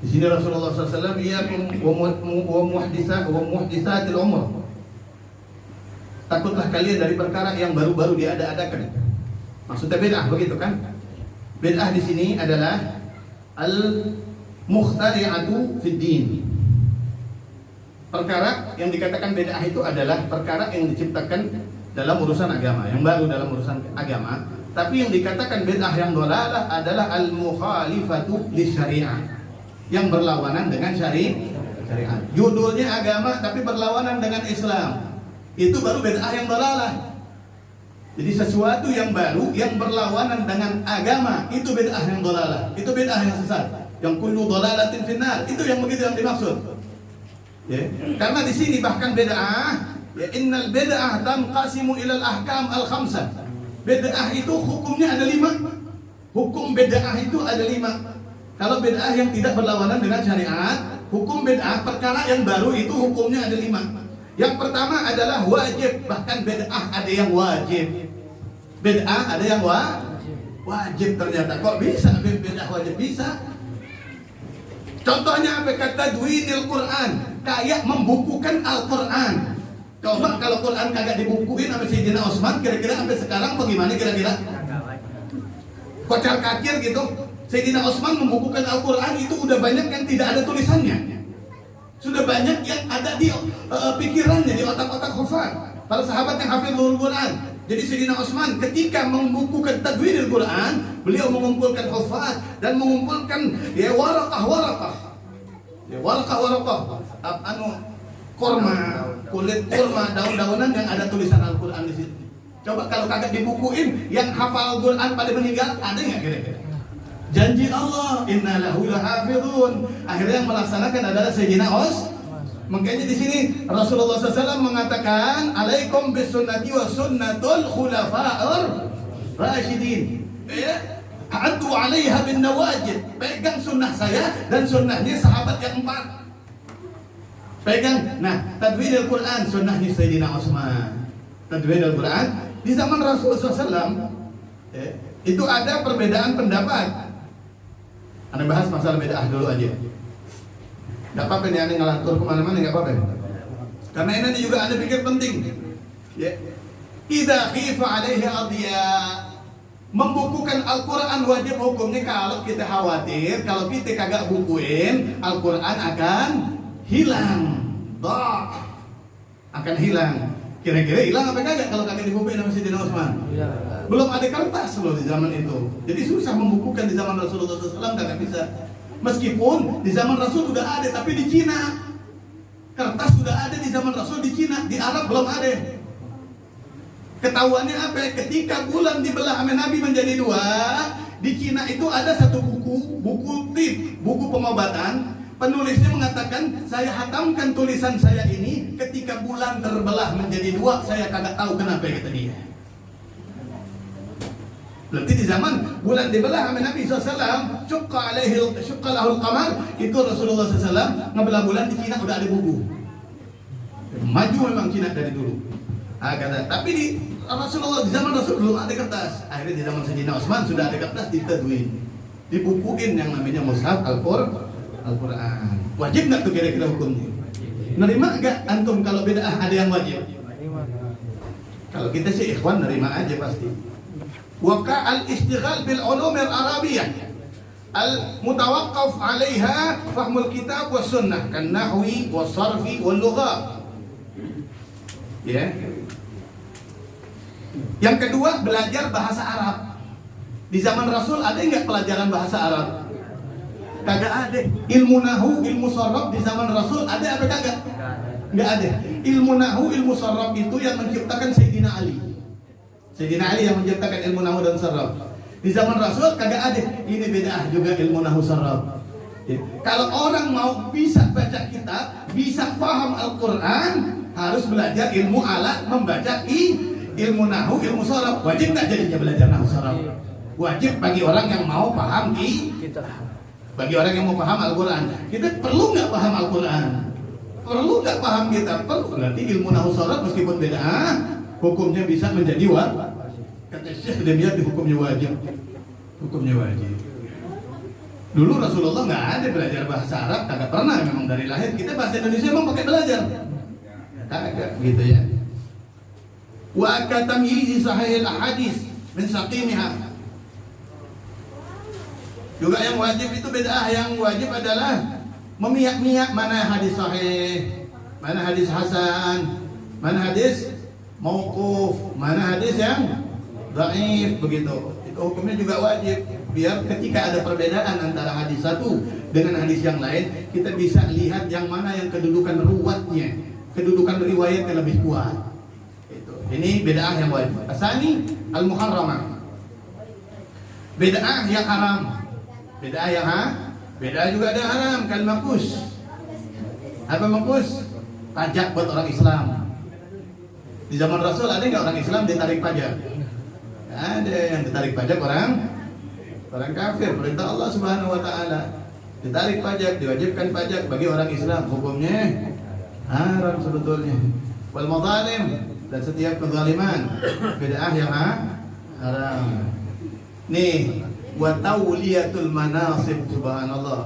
Di sini Rasulullah SAW iyakum wa muhditsatil umur. Takutlah kalian dari perkara yang baru-baru diada-adakan. Maksudnya bid'ah begitu kan? Bid'ah di sini adalah al-mukhtari'atu fid din. Perkara yang dikatakan bid'ah itu adalah perkara yang diciptakan dalam urusan agama, yang baru dalam urusan agama. Tapi yang dikatakan bid'ah yang dhalalah adalah al-mukhalifatu lisyari'ah, yang berlawanan dengan syariat. Judulnya agama tapi berlawanan dengan Islam. Itu baru bid'ah yang dhalalah. Jadi sesuatu yang baru yang berlawanan dengan agama, itu bid'ah yang dhalalah. Itu bid'ah yang sesat. Yang kullu dhalalatin finnar, itu yang begitu yang dimaksud. Ya. Karena di sini bahkan bid'ah, ya innal bid'ah tanqasimu ilal ahkam al-khamsah. Bid'ah itu hukumnya ada 5. Hukum bid'ah itu ada 5. Kalau bid'ah yang tidak berlawanan dengan syariat, hukum bid'ah perkara yang baru itu hukumnya ada 5. Yang pertama adalah wajib, bahkan bid'ah ada yang wajib. Bid'ah ada yang wajib ternyata. Kok bisa bid'ah wajib? Bisa. Contohnya apa? Kata tadwinil Quran, kayak membukukan Al-Quran. Coba kalau Quran kagak dibukuin sama Sayyidina Utsman, kira-kira sampai sekarang bagaimana kira-kira? Kocar kacir gitu. Sayyidina Utsman membukukan Al-Quran itu udah banyak yang tidak ada tulisannya. Sudah banyak yang ada di pikirannya, di otak-otak hufaz. Para sahabat yang hafizul Quran. Jadi Sayyidina Utsman ketika membukukan tadwinul Quran, beliau mengumpulkan hufaz dan mengumpulkan waraqah. Korma, kulit korma, daun-daunan yang ada tulisan Al-Quran di situ. Coba kalau kagak dibukuin, yang hafal Al-Quran pada meninggal ada nggak kira-kira? Janji Allah, inna lahu lahafizun. Akhirnya yang melaksanakan adalah Sayyidina Utsman. Makanya di sini Rasulullah SAW mengatakan, alaikum bisunnati wa sunnatul khulafa'ur rasyidin. A'addu 'alaiha bin nawajid. Pegang sunnah saya dan sunnahnya sahabat yang 4. Pegang. Nah, tadwinul Quran sunnahnya Sayyidina Utsman. Tadwinul Quran di zaman Rasulullah SAW itu ada perbedaan pendapat. Anda bahas masalah bid'ah dulu aja. Gak apa-apa nih, Anda ngalatur kemana-mana, gak apa-apa. Karena ini juga Anda pikir penting. Ya. Idza khifa alaihi adhiya. Membukukan Al-Quran wajib hukumnya kalau kita khawatir, kalau kita kagak bukuin, Al-Quran akan hilang. Akan hilang. Kira-kira hilang apa kagak kalau kagak dibukuin sama Sayyidina Utsman? Belum ada kertas loh di zaman itu. Jadi susah membukukan di zaman Rasulullah SAW, kagak bisa. Meskipun di zaman Rasul sudah ada, tapi di Cina. Kertas sudah ada di zaman Rasul di Cina, di Arab belum ada. Ketahuannya apa? Ketika bulan dibelah sama Nabi menjadi 2, di Cina itu ada satu buku tip, buku pengobatan. Penulisnya mengatakan, saya hatamkan tulisan saya ini ketika bulan terbelah menjadi 2, saya kagak tahu kenapa, kata dia. Berarti di zaman bulan dibelah sama Nabi SAW, syukka lahul qamar, itu Rasulullah SAW ngebelah bulan di Cina udah ada buku. Maju memang Cina dari dulu. Tapi di Rasulullah, di zaman Rasul belum ada kertas. Akhirnya di zaman Sayyidina Utsman sudah ada kertas, ditadwin, dibukuin yang namanya mushaf Al-Quran. Wajib nggak tuh kira-kira hukumnya? Nerima nggak antum kalau bid'ah ada yang wajib? Kalau kita sih ikhwan nerima aja pasti. Waka al-istighal bil ulum al-arabiyah al-mutawaqqaf 'alaiha fahmul kitab was sunnah kan nahwi was sarfi wal lugha. Ya. Yang kedua, belajar bahasa Arab. Di zaman Rasul ada enggak pelajaran bahasa Arab? Kagak ada. Ilmu nahu, ilmu saraf di zaman Rasul ada apa kagak? Enggak ada. Ilmu nahu, ilmu saraf itu yang menciptakan Sayyidina Ali. Sayyidina Ali yang menciptakan ilmu nahu dan saraf. Di zaman Rasul kagak ada. Ini bid'ah juga ilmu nahu saraf. Kalau orang mau bisa baca kitab, bisa paham Al-Quran, harus belajar ilmu alat membaca ilmu nahu, ilmu saraf. Wajib nggak jadinya belajar nahu saraf? Wajib bagi orang yang mau paham bagi orang yang mau paham Al-Quran. Kita perlu nggak paham Al-Quran? Perlu nggak paham kitab? Perlu. Berarti ilmu nahu saraf meskipun bid'ah, hukumnya bisa menjadi wajib. Kata Syekh dia hukumnya wajib. Hukumnya wajib. Dulu Rasulullah nggak ada belajar bahasa Arab, kagak pernah memang dari lahir. Kita bahasa Indonesia memang pakai belajar. Kagak gitu ya. Wa katamyizi sahih al-hadis min saqimiha. Juga yang wajib itu bid'ah. Yang wajib adalah memiyak-miyak mana hadis sahih, mana hadis hasan, mana hadis mauquf, mana hadis yang dhaif, begitu. Itu hukumnya juga wajib. Biar ketika ada perbedaan antara hadis satu dengan hadis yang lain, kita bisa lihat yang mana yang kedudukan ruwatnya, kedudukan riwayat yang lebih kuat. Itu. Ini bid'ah yang wajib. Asani al-muharramah. Bid'ah yang haram. Bid'ah yang bid'ah juga ada haram, kan makus. Apa makus? Pajak buat orang Islam. Di zaman Rasul ada nggak orang Islam ditarik pajak? Ada yang ditarik pajak orang kafir. Perintah Allah Subhanahu wa taala. Ditarik pajak, diwajibkan pajak bagi orang Islam. Hukumnya haram sebetulnya. Wal madzalim, dan setiap kezaliman bid'ah yang haram. Nih, wa tawliyatul manasib, subhanallah.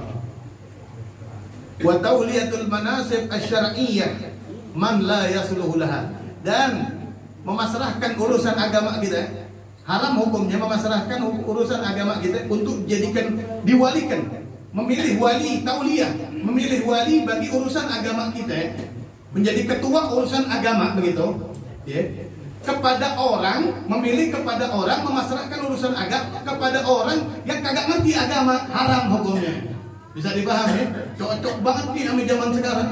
Wa tawliyatul manasib asy-syar'iyyah man la yasluhu laha. Dan memasrahkan urusan agama kita, Haram hukumnya memasrahkan urusan agama kita untuk diwalikan, memilih wali tauliyah, memilih wali bagi urusan agama kita, menjadi ketua urusan agama begitu, ya. Kepada orang, memilih kepada orang, memasrahkan urusan agama kepada orang yang kagak ngerti agama, haram hukumnya. Bisa dipahami? Cocok banget nih sama zaman sekarang.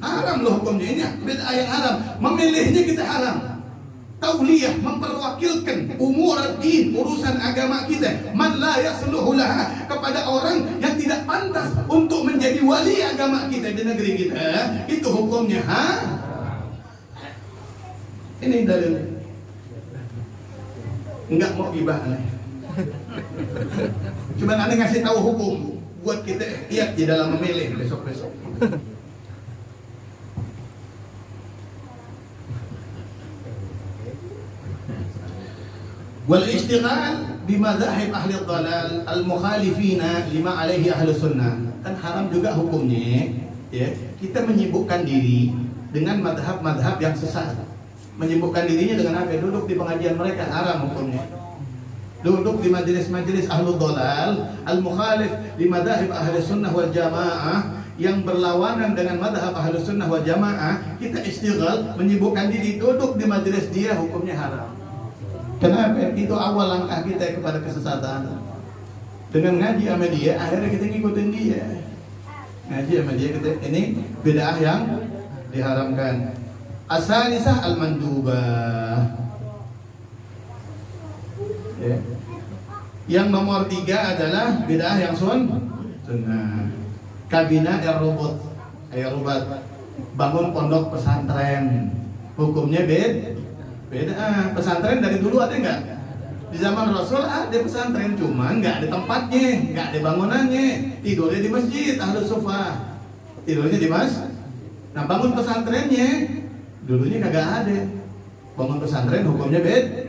Haram loh hukumnya, ini bid'ah yang haram. Memilihnya kita haram. Tauliyah, memperwakilkan umur din, urusan agama kita, man la yasluhu laha, kepada orang yang tidak pantas untuk menjadi wali agama kita di negeri kita, itu hukumnya ini dalil. Enggak mau gibah aneh. Cuman aneh ngasih tahu hukum buat kita lihat di dalam memilih besok-besok. Wal ishtighal bi madzahib ahli dhalal al mukhalifina lima alaihi ahli sunnah. Kan haram juga hukumnya, ya. Kita menyibukkan diri dengan madhab-madhab yang sesat. Menyibukkan dirinya dengan apa? Duduk di pengajian mereka, haram hukumnya. Duduk di majelis-majelis ahli dhalal al mukhalif li madzahib ahli sunnah wal jamaah, yang berlawanan dengan madhab ahli sunnah wal jamaah, kita ishtighal, menyibukkan diri, duduk di majelis dia, hukumnya haram. Kenapa? Itu awal langkah kita kepada kesesatan. Dengan ngaji sama dia, akhirnya kita ngikutin dia. Ngaji sama dia, kita ini bid'ah yang diharamkan. As-salisah al-mandubah. Ya. Yang nomor 3 adalah bid'ah yang sunnah. Kabina ar-rubat, bangun pondok pesantren. Hukumnya beda. Pesantren dari dulu ada nggak? Di zaman Rasul ada pesantren, cuman nggak ada tempatnya, nggak ada bangunannya. Tidurnya di masjid, ahlus sufah. Tidurnya di masjid. Nah, bangun pesantrennya dulunya kagak ada. Bangun pesantren hukumnya beda.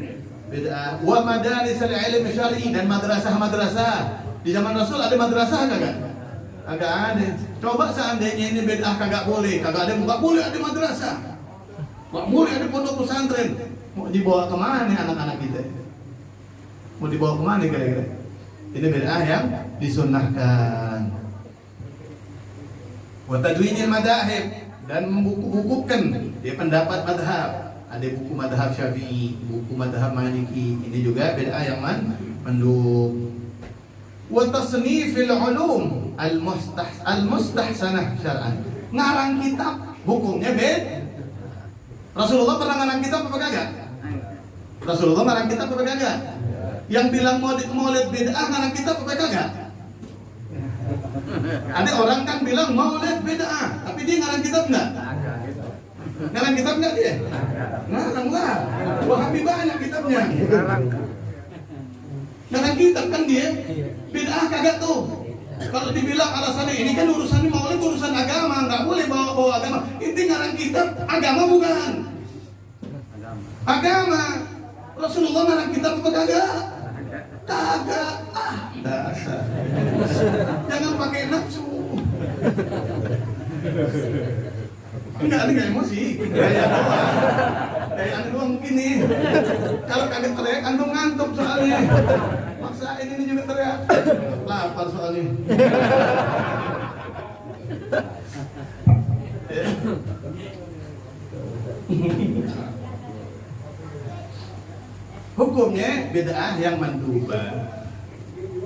Wa madaris al-ilm syar'i, dan madrasah-madrasah. Di zaman Rasul ada madrasah kagak? Kagak ada. Coba seandainya ini bid'ah kagak boleh ada madrasah. Nggak boleh ada pondok pesantren. Mau dibawa kemana anak-anak kita? Mau dibawa kemana kira-kira? Ini bid'ah yang disunnahkan. Wa tadwinil madzahib, dan membuku-bukukan dia pendapat madhab. Ada buku madhab Syafi'i, buku madhab Maliki. Ini juga bid'ah yang mandub. Wa tasnifil ulum al-mustahsanah syar'an. Ngarang kitab hukumnya beda. Rasulullah pernah ngarang kitab apa kagak? Rasulullah ngarang kitab apa kagak? Yang bilang maulid bid'ah ngarang kitab apa kagak? Ada orang kan bilang maulid bid'ah, tapi dia ngarang kitab enggak? Ngarang kitab enggak dia? Ngarang lah. Wahabi banyak kitabnya. Ngarang kitab kan dia. Bid'ah kagak tuh. Kalau dibilang alasannya ini kan urusan maulid urusan agama, nggak boleh bawa agama. Inti ngarang kitab agama bukan? Agama. Rasulullah ngarang kitab apa kagak? Kagak. Dasar. Jangan pakai nafsu. Enggak, ada nggak emosi. Kayak aneh doang mungkin nih. Kalau kagak teriak, antum ngantuk soalnya. Maksain ini juga teriak. Lapar soalnya. Hukumnya bid'ah yang mandubah.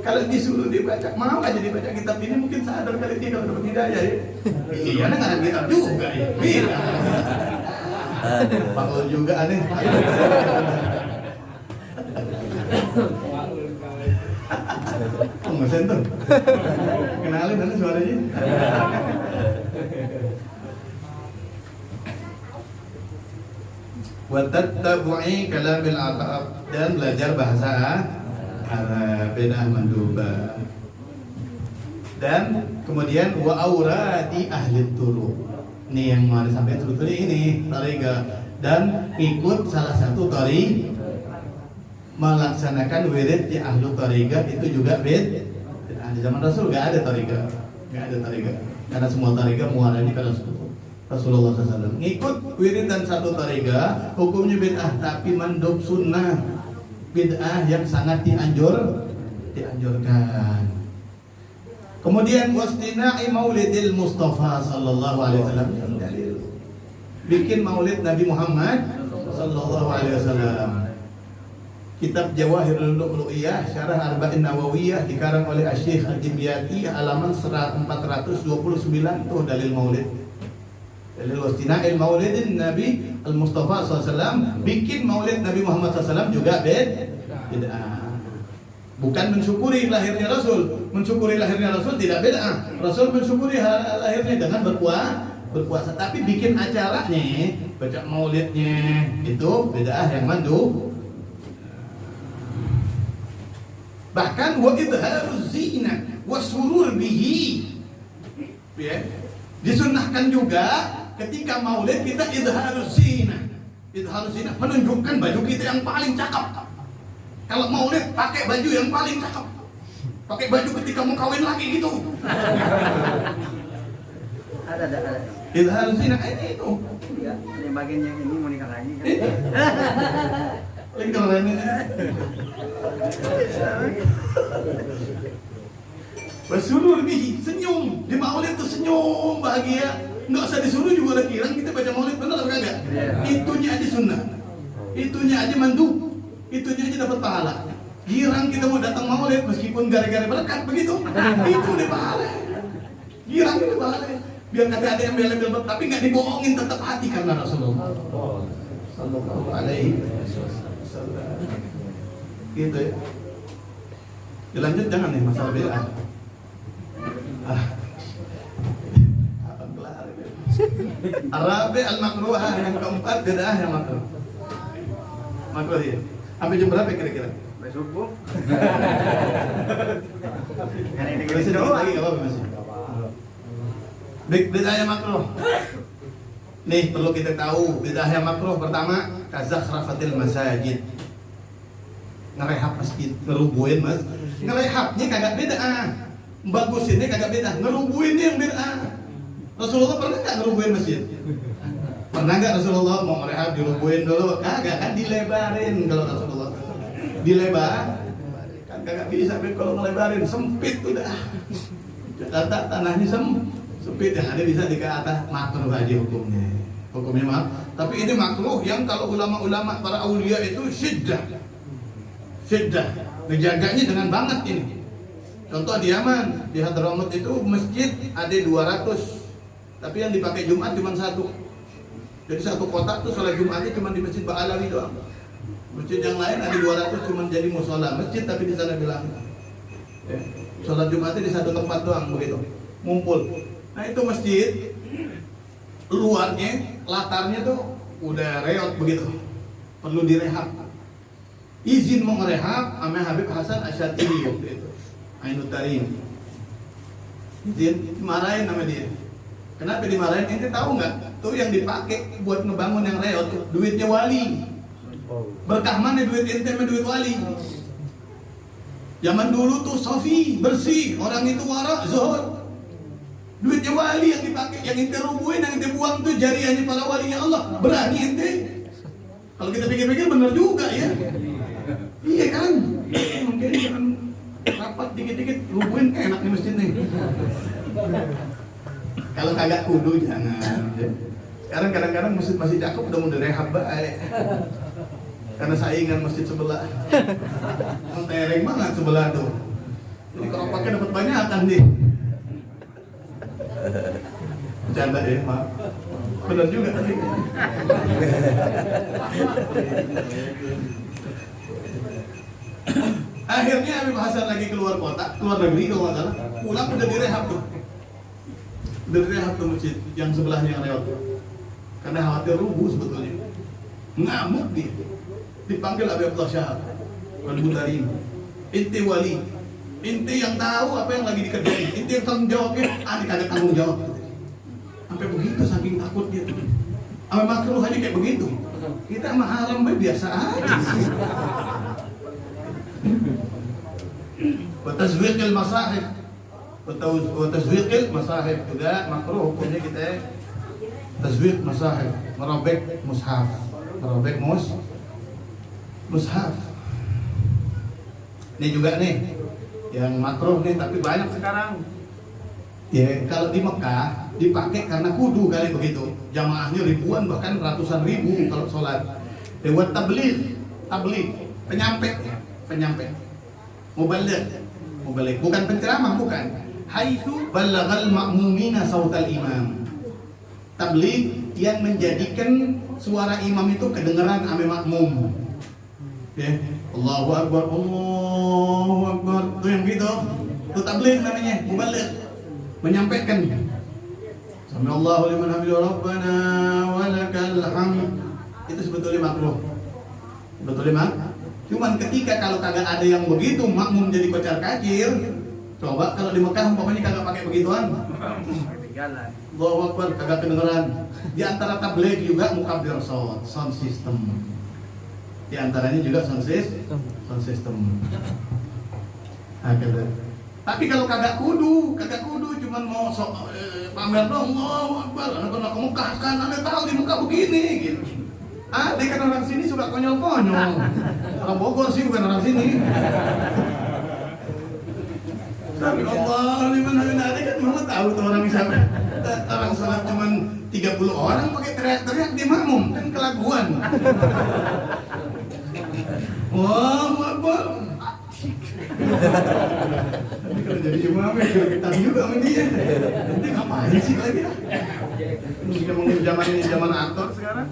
Kalau disuruh dibaca, mau aja dibaca kitab ini, mungkin sadar kali dia kalau dapat hidayah ya. Iya, ada ngarang kitab juga ya. Bila. Pakul juga aneh. Nggak sentuh. Kenalin nanti suaranya. Wa tattabu'i kalamil Arab, dan belajar bahasa Arab, bid'ah mandubah. Dan kemudian wa auradi ahli turuq. Ini yang mau disampaikan sebetulnya ini tariqah, dan ikut salah satu tariqah, melaksanakan wirid di ahlu tariqah itu juga bid'ah. Di zaman Rasul nggak ada tariqah, karena semua tariqah muaranya pada Rasul. Rasulullah SAW. Ngikut wirid dan satu tariqah hukumnya bid'ah, tapi mandub sunnah, bid'ah yang sangat dianjurkan. Kemudian wastina'i maulidil Mustafa sallallahu alaihi wasallam, bikin maulid Nabi Muhammad sallallahu alaihi wasallam. Kitab Jawahirul Lu'lu'iyah Syarah Arba'in Nawawiyah dikarang oleh Asy-Syaikh Al-Dimyati halaman 429 tuh dalil maulid. Dalil wastina'il maulidin Nabi Al-Mustafa SAW, bikin maulid Nabi Muhammad SAW juga bid'ah. Bukan mensyukuri lahirnya Rasul. Mensyukuri lahirnya Rasul tidak bid'ah. Rasul mensyukuri lahirnya dengan berpuasa. Tapi bikin acaranya, baca maulidnya, itu bid'ah yang mandub. Bahkan wa idharuz zina wa surur bihi, ya, disunnahkan juga ketika maulid kita idharuz zina. Idharuz zina menunjukkan baju kita yang paling cakep. Kalau maulid pakai baju yang paling cakep, pakai baju ketika mau kawin lagi gitu. Ada. Idharuz zina ini itu. Ya, yang bagian yang ini mau nikah lagi kan. Lingkarannya. Bersurur bihi, senyum di maulid itu, senyum bahagia, nggak usah disuruh juga udah kirang kita baca maulid, benar apa kagak? Itunya aja sunnah, itunya aja mandu, itunya aja dapat pahala. Girang kita mau datang maulid meskipun gara-gara berkat begitu, itu udah pahala. Girang itu pahala. Biar kata ada yang bela-bela, tapi nggak dibohongin, tetap hati karena Rasulullah sallallahu alaihi wasallam. Gitu ya. Dilanjut jangan nih masalah bid'ah. Apa kelar ini? Arabi al-makruhah yang keempat, bid'ah yang makruh. Makruh ya. Sampai jam berapa kira-kira? Sampai subuh. Masih dikit lagi enggak apa-apa masih. Bid'ah yang makruh. Nih perlu kita tahu bid'ah yang makruh. Pertama, kazakhrafatil masajid. Ngerehab masjid, ngerubuhin mas. Ngerehabnya kagak bid'ah, bagusinnya kagak bid'ah, ngerubuhinnya yang bid'ah. Rasulullah pernah nggak ngerubuhin masjid? Pernah nggak Rasulullah mau ngerehab dirubuhin dulu? Kagak, kan dilebarin. Kalau Rasulullah dilebar, kan kagak bisa. Kalau ngelebarin sempit udah. Jakarta tanahnya sempit, yang ada bisa di ke atas. Makruh aja hukumnya maaf. Tapi ini makruh yang kalau ulama-ulama para aulia itu syiddah, ngejaganya dengan banget ini. Contoh di Yaman, di Hadramaut itu masjid ada 200, tapi yang dipakai Jumat cuma satu. Jadi satu kotak tuh sholat Jumatnya cuma di Masjid Ba'alawi doang. Masjid yang lain ada 200 cuma jadi musola masjid, tapi di sana bilang ya, sholat Jumatnya di satu tempat doang begitu, ngumpul. Nah itu masjid luarnya, latarnya tuh udah reot begitu, perlu direhab. Izin mau ngerehab sama Habib Hasan Asyatiri waktu itu, Ainut Tarim. Izin, dimarahin sama dia. Kenapa dimarahin? Ente tahu nggak? Tuh yang dipakai buat ngebangun yang reot tuh duitnya wali. Berkah mana duit ente sama duit wali? Zaman dulu tuh sofi, bersih, orang itu warak, zuhud. Duitnya wali yang dipakai, yang ente rubuhin, yang ente buang tuh jariahnya para walinya Allah. Berani ente? Kalau kita pikir-pikir bener juga ya. Iya kan? Mungkin jangan rapat dikit-dikit, rubuhin enak nih masjid nih. Kalau kagak kudu jangan. Sekarang kadang-kadang masjid masih cakep udah mau direhab baik. Karena saingan masjid sebelah. Tereng banget sebelah tuh. Jadi keropaknya dapat banyak kan nih. Bercanda ya, maaf. Benar juga tadi. Akhirnya Habib Hasan lagi keluar kota, keluar negeri kalau nggak salah, pulang udah direhab tuh. Udah direhab tuh masjid yang sebelahnya yang reot. Karena khawatir rubuh sebetulnya. Ngamuk dia. Dipanggil Habib Abdullah Syahab, Wal Tarim. Inti wali, inti yang tahu apa yang lagi dikerjain, inti yang tanggung jawabnya, ini kagak tanggung jawab. Sampai begitu saking takut dia. Sampai makruh aja kayak begitu. Kita mah haram biasa aja. Wa tazwiqil masahif, wa tazwiqil masahif juga makruh hukumnya kita Tazwid masahif, merobek mushaf, merobek mushaf. Ini juga nih yang makruh nih, tapi banyak sekarang. Ya, kalau di Mekah dipakai karena kudu kali begitu. Jamaahnya ribuan bahkan ratusan ribu kalau sholat. Lewat tabligh, penyampai. Mubaligh, bukan penceramah, bukan. Haitsu balaghal ma'mumina sautal imam. Tabligh yang menjadikan suara imam itu kedengaran ame makmum. Ya, Allahu Akbar, Allahu Akbar. Itu yang gitu. Itu tabligh namanya, mubaligh. Menyampaikan. Sami Allahu liman hamidah Rabbana walakal hamd. Itu sebetulnya makruh. Cuman ketika kalau kagak ada yang begitu, makmum jadi kocar kacir. Coba kalau di Mekah umpamanya kagak pakai begituan. Allahu Akbar kagak kedengeran. Di antara tabligh juga mukabbir sound system. Di antaranya juga sound system. Nah, tapi kalau kagak kudu cuman mau pamer dong, Allahu Akbar, anak-anak ke Mekah kan, Anda tahu di Mekah begini gitu. Ada kan orang sini suka konyol-konyol. Orang Bogor sih bukan orang sini. Tapi Allah liman hamidah kan mama tahu tuh orang siapa. Orang salat cuman 30 orang pakai teriak-teriak di makmum kan kelakuan. Allahu Akbar. Kalau jadi imam ya kita juga sama dia. Nanti ngapain sih lagi? Kita mau zaman aktor sekarang.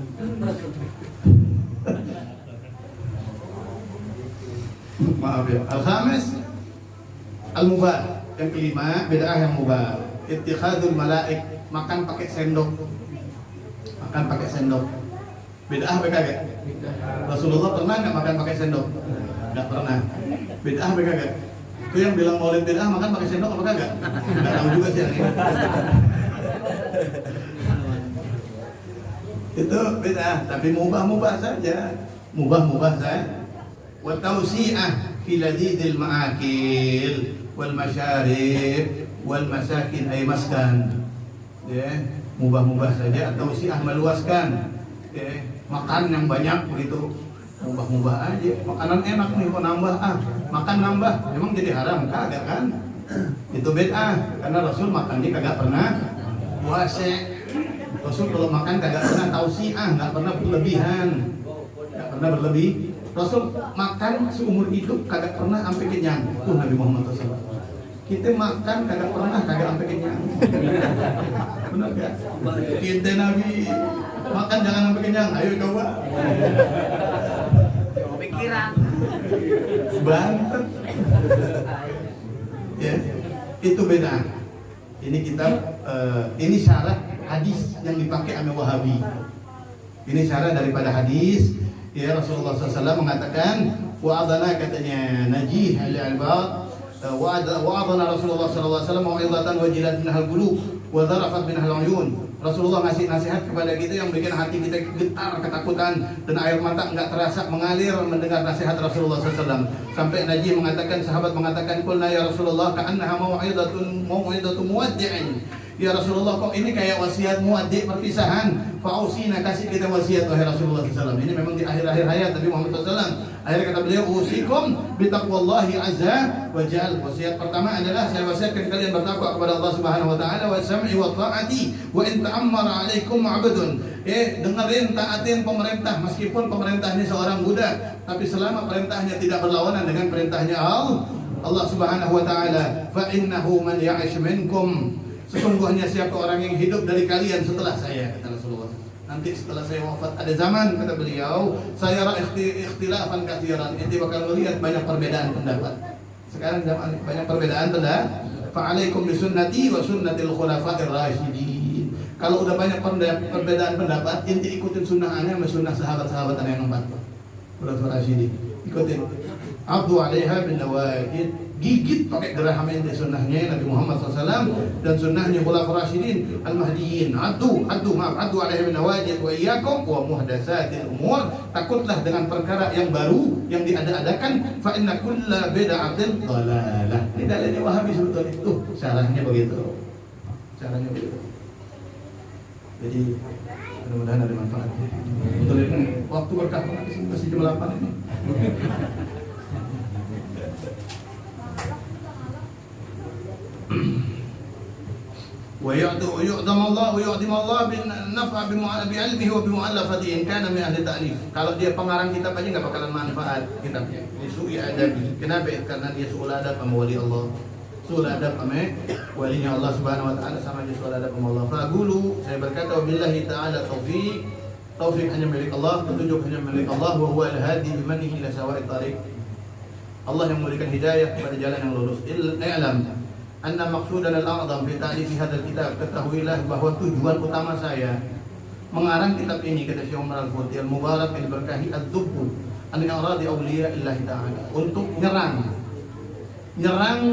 Maaf ya. Al-khamis al-mubah. Yang kelima bid'ah yang mubah. Ittikhadul malaik, makan pakai sendok. Bid'ah apa kagak? Rasulullah pernah nggak makan pakai sendok? Nggak pernah. Bid'ah apa kagak? Itu yang bilang maulid bid'ah makan pakai sendok apa kagak? Nggak tahu juga sih yang ini. Itu bid'ah, tapi mubah saja. Wa tawsi'ah fi ladidil ma'akil wal masyarib wal masakin ay maskan. Ya, mubah saja atau tawsi'ah meluaskan. Ya, makan yang banyak begitu. Mubah aja, makanan enak nih kok nambah makan nambah, emang jadi haram? Kagak kan? Itu bid'ah, karena Rasul makannya kagak pernah puasa. Rasul kalau makan kagak pernah tausiah, nggak pernah berlebihan, Rasul makan seumur hidup kagak pernah sampai kenyang. Nabi Muhammad SAW. Kita makan kagak sampai kenyang. Benar gak? Kita Nabi makan jangan sampai kenyang. Ayo coba. Pikiran. Bantet. Ya, itu beda. Ini kitab, ini syarah hadis yang dipakai oleh Wahabi. Ini syarah daripada hadis. Ya, Rasulullah SAW mengatakan, wa'adana katanya najih al-ibad. Wa'adana Rasulullah SAW mau'idatan wajilat minhal qulub wa dharafat minhal uyun. Rasulullah ngasih nasihat kepada kita yang bikin hati kita getar ketakutan dan air mata enggak terasa mengalir mendengar nasihat Rasulullah SAW. Sampai Najih mengatakan, sahabat mengatakan, qulna ya Rasulullah ka'annaha mau'idatu muwaddi'in. Ya Rasulullah, kok ini kayak wasiat muwaddi' perpisahan. Fa'usina, kasih kita wasiat wahai Rasulullah SAW. Ini memang di akhir-akhir hayat Nabi Muhammad SAW. Akhirnya kata beliau, usikum bitaqwallahi azza wa jal. Wasiat pertama adalah saya wasiatkan kalian bertakwa kepada Allah Subhanahu wa taala wa sam'i wa ta'ati wa in ta'ammara 'alaikum 'abdun. Dengerin, taatin pemerintah meskipun pemerintahnya seorang budak, tapi selama perintahnya tidak berlawanan dengan perintahnya Allah Subhanahu wa taala. Fa innahu man ya'ish minkum, sesungguhnya siapa orang yang hidup dari kalian setelah saya, kata Rasulullah. Nanti setelah saya wafat ada zaman, kata beliau, saya ikhtilafan katsiran. Nanti bakal melihat banyak perbedaan pendapat. Sekarang zaman banyak perbedaan pendapat. Fa'alaikum bisunnati wa sunnatil khulafa'ir rasyidin. Kalau udah banyak perbedaan pendapat, inti ikutin sunnah ana sama sunnah sahabat-sahabat ana yang 4. Khulafa'ir rasyidin. Ikutin. Abdu 'alaiha bin nawajid. Gigit pakai geraham ente sunnahnya Nabi Muhammad SAW dan sunnahnya Khulafaur Rasyidin Al-Mahdiyin. Adu alaihi bin nawajid wa iyyakum wa muhdatsatil umur. Takutlah dengan perkara yang baru yang diada-adakan. Fa inna kulla bid'atin dhalalah. Ini dalilnya Wahabi sebetulnya. Syarahnya begitu. Jadi mudah-mudahan ada manfaatnya. Betul ini waktu berkah banget di sini masih jam 8 ini. ويعظم الله بالنفع بعلمه وبمؤلفته إن كان من أهل التأليف. Kalau dia pengarang kitab aja nggak bakalan manfaat kitabnya. Disu'i adabi. Kenapa? Karena dia su'ul adab sama wali Allah. Su'ul adab sama walinya Allah Subhanahu wa taala, sama dia su'ul adab sama Allah. Faqulu, saya berkata wabillahi ta'ala taufiq. Taufik hanya milik Allah, petunjuk hanya milik Allah, wa huwa al-hadi bimanihi ila sawa'it tariq. Allah yang memberikan hidayah kepada jalan yang lurus. I'lam anna maqsudan al-a'zam fi ta'lif hadzal kitab, ketahuilah bahwa tujuan utama saya mengarang kitab ini, kata Syekh Umar Al-Futi al-Mubarak al-Berkahi az-Zubbu an aradi awliya Allah ta'ala, untuk nyerang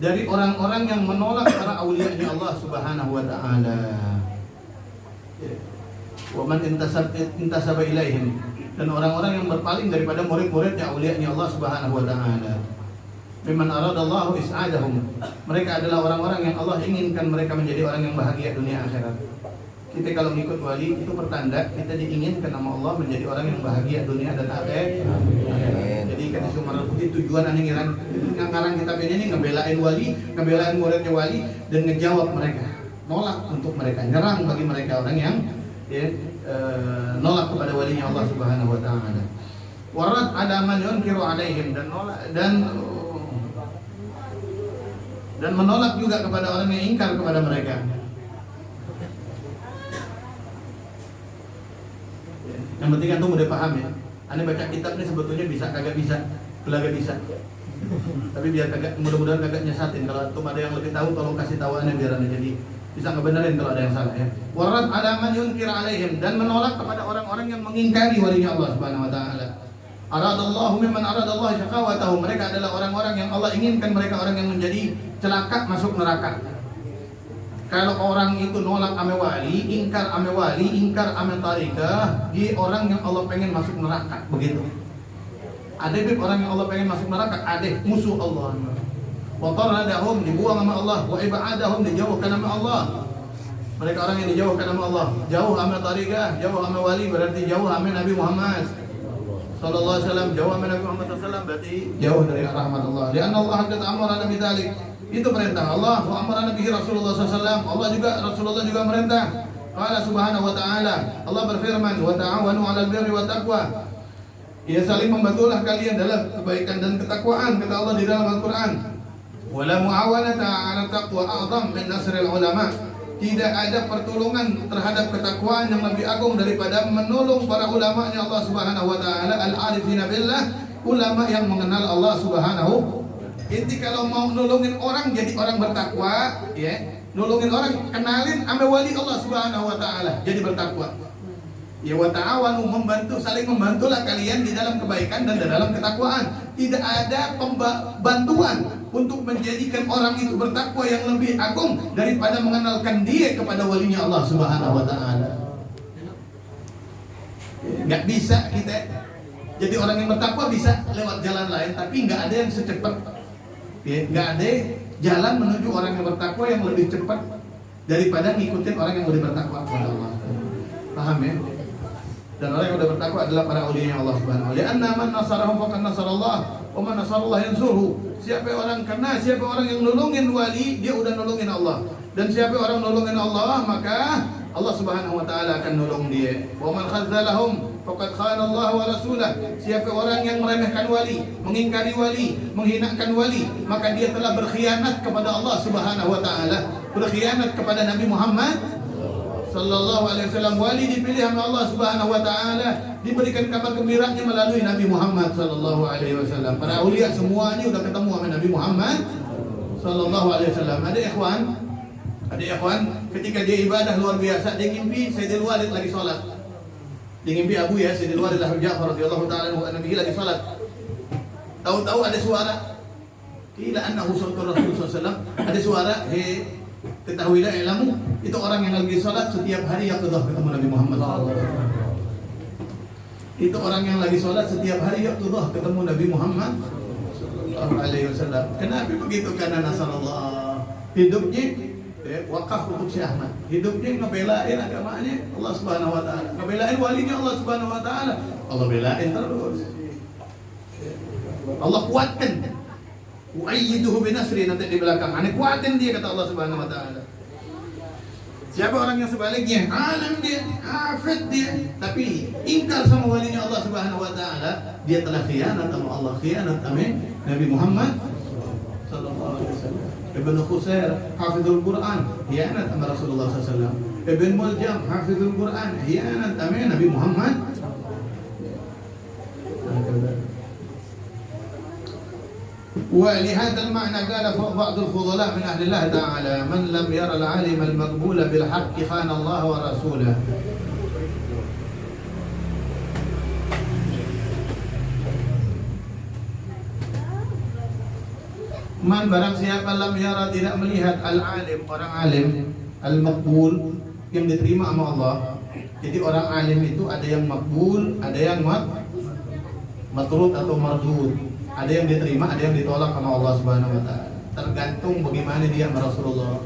dari orang-orang yang menolak para awliya-Nya Allah Subhanahu wa taala. Wa man intasaba ilaihim, dan orang-orang yang berpaling daripada murid-muridnya awliya-Nya Allah Subhanahu wa taala. Mimman aradallahu is'adahum, mereka adalah orang-orang yang Allah inginkan mereka menjadi orang yang bahagia dunia akhirat. Kita kalau ngikut wali itu pertanda kita diinginkan sama Allah menjadi orang yang bahagia dunia dan akhirat. Jadi kata Syekh Umar Al-Futi, tujuan ngarang kitab ini ngebelain wali, ngebelain muridnya wali, dan ngejawab mereka, nolak untuk mereka, nyerang bagi mereka orang yang nolak kepada walinya Allah Subhanahu wa taala. Warad ada man yunkiru alaihim, dan nolak dan menolak juga kepada orang yang ingkar kepada mereka. Yang penting antum udah paham ya. Anda baca kitab ini sebetulnya bisa kagak bisa, kagak bisa. Tapi biar kagak, mudah-mudahan kagak nyesatin. Kalau antum ada yang lebih tahu, tolong kasih tahu Anda biar Anda jadi bisa ngebenerin kalau ada yang salah ya. Warad ada man yunkir alaihim, dan menolak kepada orang-orang yang mengingkari walinya Allah Subhanahu wa taala. Aradallahu mimman aradallahu syaqawatahu, mereka adalah orang-orang yang Allah inginkan mereka orang yang menjadi celaka masuk neraka. Kalau orang itu nolak ame wali, ingkar ame wali, ingkar ame tarikah, dia orang yang Allah pengen masuk neraka, begitu. Ada orang yang Allah pengen masuk neraka, ada musuh Allah. Wa taradahum, dibuang sama Allah, wa ibadahum, dijauhkan sama Allah. Mereka orang yang dijauhkan sama Allah, jauh ame tarikah, jauh ame wali, berarti jauh ame Nabi Muhammad sallallahu alaihi wasallam, jauh ame Nabi Muhammad sallallahu alaihi wasallam, berarti jauh dari rahmat Allah. Lianna Allah qad amara nabi dzalik, itu perintah Allah. Wa amara nabi Rasulullah sallallahu, Allah juga, Rasulullah juga merintah. Qala subhanahu wa ta'ala, Allah berfirman, wa ta'awanu 'alal birri wat taqwa, ya saling membantulah kalian dalam kebaikan dan ketakwaan, kata Allah di dalam Al-Qur'an. Wala mu'awanata 'ala taqwa a'zam min nasril ulama, tidak ada pertolongan terhadap ketakwaan yang lebih agung daripada menolong para ulama-Nya Allah Subhanahu wa taala, al-arifina billah, ulama yang mengenal Allah Subhanahu. Inti kalau mau nolongin orang jadi orang bertakwa, ya, nolongin orang kenalin ame wali Allah Subhanahu wa taala, jadi bertakwa. Ya, wa ta'awanu, membantu, saling membantulah kalian di dalam kebaikan dan di dalam ketakwaan. Tidak ada bantuan untuk menjadikan orang itu bertakwa yang lebih agung daripada mengenalkan dia kepada walinya Allah Subhanahu wa taala. Nggak bisa kita jadi orang yang bertakwa, bisa lewat jalan lain, tapi nggak ada yang secepat, ya, nggak ada jalan menuju orang yang bertakwa yang lebih cepat daripada ngikutin orang yang lebih bertakwa kepada Allah. Paham ya? Dan orang yang sudah bertakwa adalah para awliya Allah Subhanahu wa taala. Lianna man nasarahum faqad nasarallah, wa man nasarallah yansurhu. Siapa orang yang nolongin wali, dia udah nolongin Allah. Dan siapa orang nolongin Allah, maka Allah Subhanahu wa taala akan nolong dia. Wa man khadzalahum faqad khana Allah wa rasulah. Siapa orang yang meremehkan wali, mengingkari wali, menghinakan wali, maka dia telah berkhianat kepada Allah Subhanahu wa taala, berkhianat kepada Nabi Muhammad sallallahu alaihi wasallam. Wali dipilih sama Allah Subhanahu wa taala, diberikan kabar gembiranya melalui Nabi Muhammad sallallahu alaihi wasallam. Para aulia semuanya udah ketemu sama Nabi Muhammad sallallahu alaihi wasallam. Ada ikhwan, ketika dia ibadah luar biasa, dia ngimpi Sayyidil Walid lagi salat. Dia ngimpi Abu ya, Sayyidil Walid Al-Ja'far radhiyallahu taala anhu, Nabi lagi salat. Tahu-tahu ada suara, qila annahu sautur Rasul sallallahu alaihi wasallam. Ada suara, ketahuilah ilmu, itu orang yang lagi sholat setiap hari yaqdzah ketemu Nabi Muhammad sallallahu alaihi wasallam. Itu orang yang lagi sholat setiap hari yaqdzah ketemu Nabi Muhammad sallallahu alaihi wasallam. Kenapa begitu? Karena nasarallah, hidupnya wakaf untuk Syekh Ahmad. Hidupnya ngebelain agamanya Allah Subhanahu wa taala. Ngebelain walinya Allah Subhanahu wa taala. Allah belain terus. Allah kuatkan. Uayyiduhu binasri, nanti di belakang. Ane kuatin dia kata Allah Subhanahu wa taala. Siapa orang yang sebaliknya? Alim dia, hafid dia, tapi ingkar sama walinya Allah Subhanahu wa taala, dia telah khianat sama Allah, khianat sama Nabi Muhammad sallallahu alaihi wasallam. Ibnu Khusair hafizul Quran, khianat sama Rasulullah sallallahu alaihi wasallam. Ibn Muljam hafizul Quran, khianat sama Nabi Muhammad. ولهذا المعنى قال بعض الفضلاء من أهل الله تعالى من لم يرى العالم المقبول بالحق خان الله ورسوله. Man barang siapa lam yara tidak melihat al-alim, orang alim, al-maqbul yang diterima sama Allah. Jadi orang alim itu ada yang maqbul, ada yang matrud atau mardud. Ada yang diterima, ada yang ditolak sama Allah Subhanahu wa taala. Tergantung bagaimana dia sama Rasulullah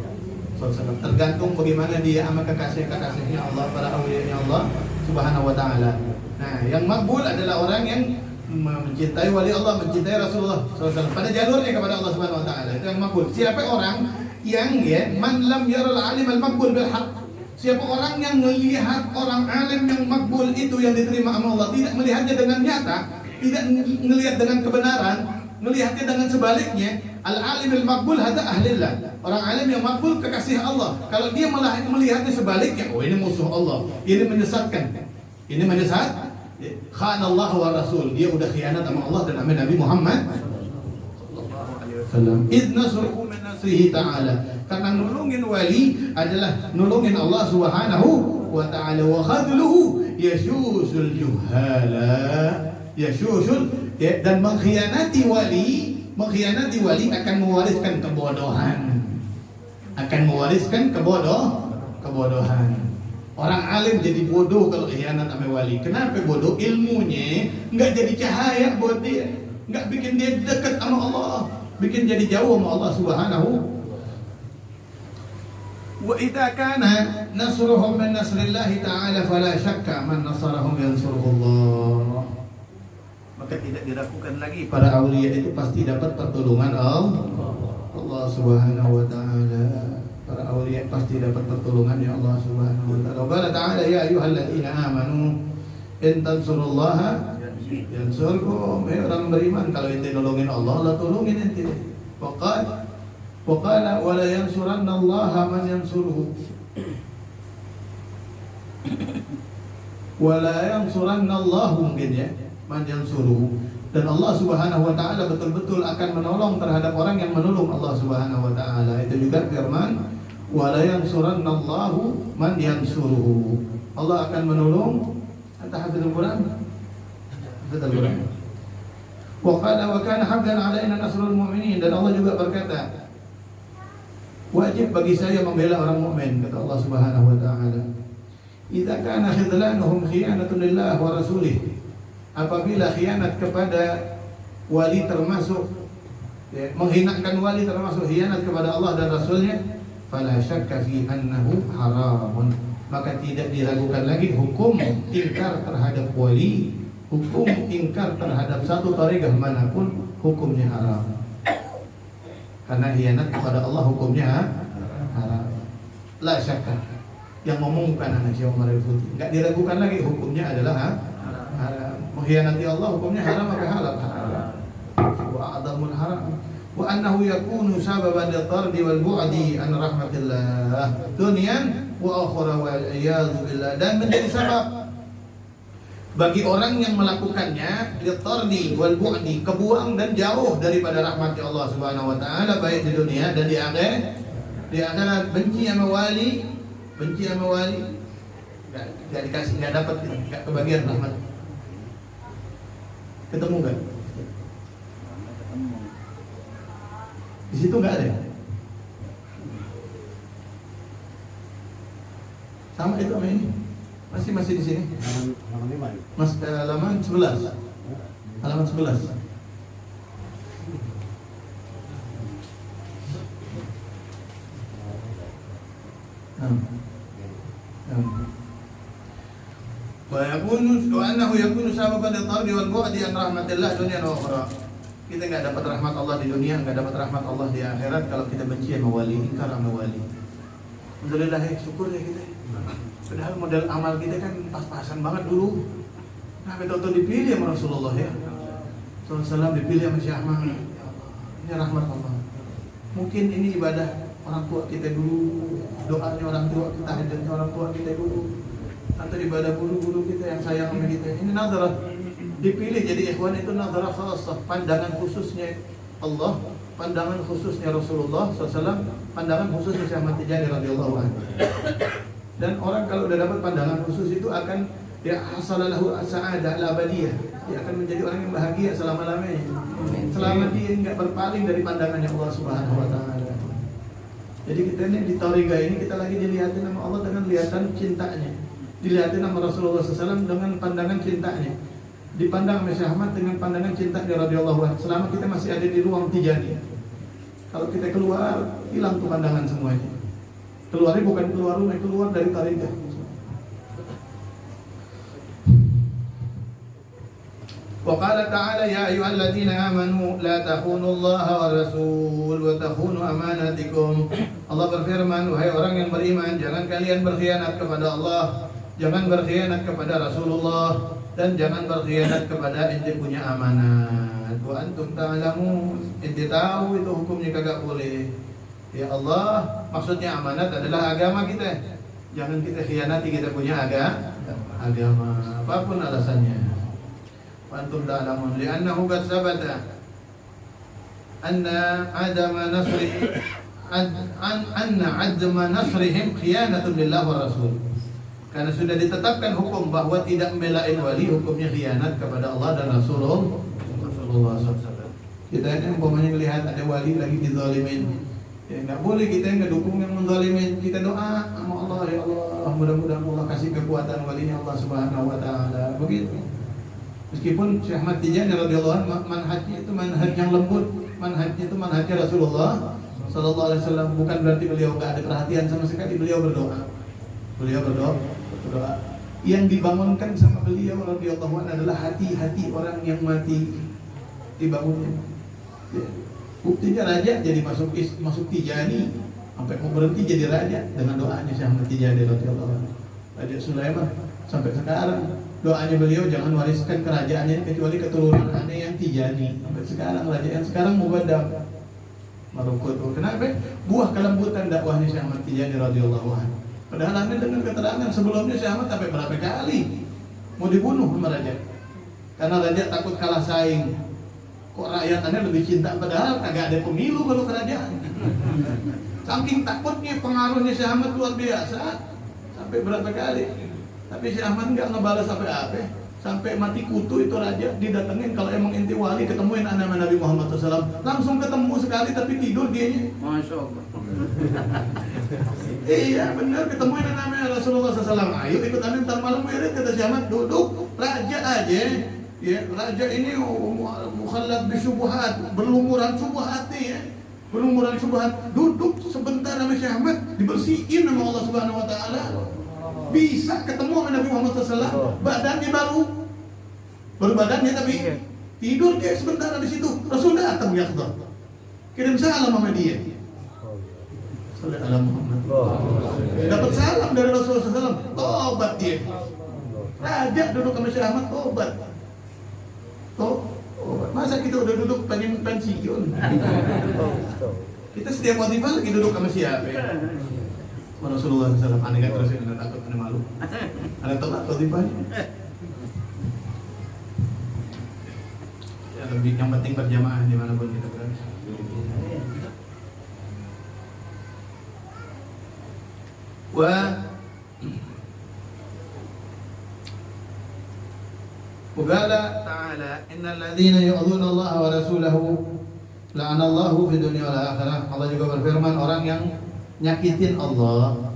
SAW. Tergantung bagaimana dia sama kekasih-kekasihnya Allah, para awliya Allah Subhanahu wa taala. Nah, yang makbul adalah orang yang mencintai wali Allah, mencintai Rasulullah SAW pada jalurnya kepada Allah Subhanahu wa taala. Itu yang makbul. Siapa orang yang man lam yaral alim al makbul bil haq. Siapa orang yang melihat orang alim yang makbul itu yang diterima sama Allah, tidak melihatnya dengan nyata, tidak melihat dengan kebenaran, melihatnya dengan sebaliknya. Al-alim al-maqbul hada ahlillah. Orang alim yang makbul kekasih Allah. Kalau dia malah melihatnya sebaliknya, oh ini musuh Allah, ini menyesatkan, ini menyesat, khana Allah wa Rasul. Dia udah khianat sama Allah dan sama Nabi Muhammad sallallahu alaihi wasallam. Idz nasruhu min nasrihi ta'ala. Karena nolongin wali adalah nolongin Allah Subhanahu wa ta'ala. Wa khadluhu yashusul juhala. Yashusul, dan mengkhianati wali akan mewariskan kebodohan, kebodohan. Orang alim jadi bodoh kalau khianat sama wali. Kenapa bodoh? Ilmunya nggak jadi cahaya buat dia, nggak bikin dia dekat sama Allah, bikin jadi jauh sama Allah Subhanahu. Wa idza kana nasruhum min nasrillahi ta'ala fala syakka man nasarahum yansurullah. Maka tidak diragukan lagi para aulia itu pasti dapat pertolongan Allah Subhanahu wa taala. Para aulia pasti dapat pertolongan ya Allah Subhanahu wa taala. Qala ta'ala ya ayyuhalladzina amanu in tansurullaha yansurkum. Orang beriman kalau ente nolongin Allah, Allah tolongin ente. Waqala wala yansurannallaha man yansuruhu. Wala yansurannallahu mungkin ya. Man yansuruhu. Dan Allah Subhanahu wa taala betul-betul akan menolong terhadap orang yang menolong Allah Subhanahu wa taala. Itu juga firman wala yansurannallahu man yansuruhu. Allah akan menolong. Anta hafizul Quran? Hafizul Quran. Wa qala wa kana habdan alaina nasrul mu'minin. Dan Allah juga berkata, wajib bagi saya membela orang mukmin, kata Allah Subhanahu wa taala. Idza kana khidlanuhum khiyanatun lillah wa rasulih. Apabila khianat kepada wali termasuk menghinakan wali termasuk khianat kepada Allah dan Rasulnya, fala syakka fi annahu haramun. Maka tidak diragukan lagi hukum ingkar terhadap wali, hukum ingkar terhadap satu tariqah manapun hukumnya haram. Karena khianat kepada Allah hukumnya haram. La syakka. Yang ngomong bukan anak Syekh Umar Al-Futi. Enggak diragukan lagi hukumnya adalah haram. Mengkhianati Allah hukumnya haram apa halal? Haram. Wa a'dhamul haram. Wa annahu yakunu sababan litardi wal bu'di an rahmatillah dunyan wa akhirah wal iyadzu billah. Dan menjadi sebab bagi orang yang melakukannya litardi wal bu'di, kebuang dan jauh daripada rahmat Allah Subhanahu wa taala baik di dunia dan di akhirat. Di akhirat benci sama wali, enggak dikasih, enggak dapat, enggak kebagian rahmat. Ketemu enggak? Di situ enggak ada. Sama itu sama ini. Masih di sini. Halaman 11. Halaman 11. Wa annahu yakunu sababan litardi wal bu'di an rahmatillah dunya wa ukhra. Kita enggak dapat rahmat Allah di dunia, enggak dapat rahmat Allah di akhirat kalau kita benci sama wali, ingkar sama wali. Alhamdulillah ya, syukur ya kita. Padahal model amal kita kan pas-pasan banget dulu. Sampai tahu-tahu dipilih sama Rasulullah ya. Sallallahu dipilih sama Syekh Ahmad. Ya Allah, ini rahmat Allah. Mungkin ini ibadah orang tua kita dulu, doanya orang tua kita, hajatnya orang tua kita dulu, atau ibadah guru-guru kita yang sayang sama kita. Ini nadarah dipilih jadi ikhwan, itu nadarah khasah, pandangan khususnya Allah, pandangan khususnya Rasulullah SAW, pandangan khususnya Syekh Ahmad Tijani radhiyallahu anhu. Dan orang kalau udah dapat pandangan khusus itu akan ya hasalahu as-sa'adah al-abadiyah. Dia akan menjadi orang yang bahagia selama-lamanya. Selama dia enggak berpaling dari pandangannya Allah Subhanahu wa taala. Jadi kita ini di Tauriga ini kita lagi dilihatin sama Allah dengan lihatan cintanya. Dilihatin sama Rasulullah SAW dengan pandangan cintanya. Dipandang oleh Syekh Ahmad dengan pandangan cinta dari radhiyallahu anhu. Selama kita masih ada di ruang Tijani. Kalau kita keluar, hilang tuh pandangan semuanya. Keluarnya bukan keluar rumah, keluar dari Tauriga. Wa qala ta'ala ya ayyuhalladzina amanu la takhunu Allah wa rasul wa takhunu amanatikum. Allah berfirman, wahai orang yang beriman, jangan kalian berkhianat kepada Allah, jangan berkhianat kepada Rasulullah, dan jangan berkhianat kepada ente punya amanat. Wa antum ta'lamun, ente tahu itu hukumnya kagak boleh. Ya Allah, maksudnya amanat adalah agama kita. Jangan kita khianati kita punya agama, apapun alasannya. وأنتم تعلمون لأنه قد ثبت أن عدم نصرهم خيانة لله والرسول. Karena sudah ditetapkan hukum bahwa tidak membelain wali hukumnya khianat kepada Allah dan Rasulullah SAW. Kita ini umpamanya melihat ada wali lagi dizalimin, ya nggak boleh kita yang ngedukung yang menzalimin. Kita doa sama Allah, ya Allah mudah-mudahan Allah kasih kekuatan walinya Allah Subhanahu wa taala. Begitu. Meskipun Syekh Ahmad Tijani radhiyallahu anhu manhajnya itu manhaj yang lembut, manhajnya itu manhajnya Rasulullah sallallahu alaihi wasallam, bukan berarti beliau enggak ada perhatian sama sekali, beliau berdoa. Beliau berdoa. Yang dibangunkan sama beliau radhiyallahu anhu adalah hati-hati orang yang mati dibangunnya. Ya. Buktinya raja jadi masuk Tijani, sampai mau berhenti jadi raja dengan doanya Syekh Ahmad Tijani radhiyallahu anhu. Raja Sulaiman sampai sekarang doanya beliau jangan wariskan kerajaannya kecuali keturunan aneh yang Tijani. Sampai sekarang raja yang sekarang Mubaddam Maroko itu. Kenapa? Buah kelembutan dakwahnya Syekh Ahmad Tijani radhiyallahu anhu. Padahal aneh dengan keterangan sebelumnya Syekh Ahmad sampai berapa kali mau dibunuh sama raja. Karena raja takut kalah saing. Kok rakyatnya lebih cinta, padahal kagak ada pemilu kalau kerajaan. Saking takutnya pengaruhnya Syekh Ahmad luar biasa. Sampai berapa kali. Tapi Syekh Ahmad nggak ngebalas apa-apa. Sampai mati kutu itu raja didatengin, kalau emang inti wali ketemuin anak Nabi Muhammad SAW. Langsung ketemu sekali tapi tidur dianya. Masya Allah. Iya benar, ketemuin anak Rasulullah SAW. Ayo ikut amin ntar malam wirid, kata Syekh Ahmad. Duduk raja aja. Ya raja ini mukhallad bisyubuhat, berlumuran syubhat ya. Berlumuran syubhat. Duduk sebentar sama Syekh Ahmad, dibersihin sama Allah Subhanahu wa taala. Bisa ketemu sama Nabi Muhammad SAW, badannya baru badannya tapi tidur dia sebentar di situ. Rasul datang ya Allah, kirim salam sama dia. Sallallahu Muhammad. Dapat salam dari Rasulullah SAW, tobat dia. Raja duduk sama Syekh Ahmad, tobat. Masa kita udah duduk pengen pensiun? Kita setiap watifah lagi duduk sama siapa? Rasulullah SAW, aneh kan terus aneh takut, aneh malu, aneh telat watifahnya. Ya lebih yang penting berjamaah dimanapun kita berada. Qala ta'ala innal ladzina yu'dhuna Allah wa rasulahu la'anallahu fid dunya wal akhirah. Allah juga berfirman, orang yang nyakitin Allah,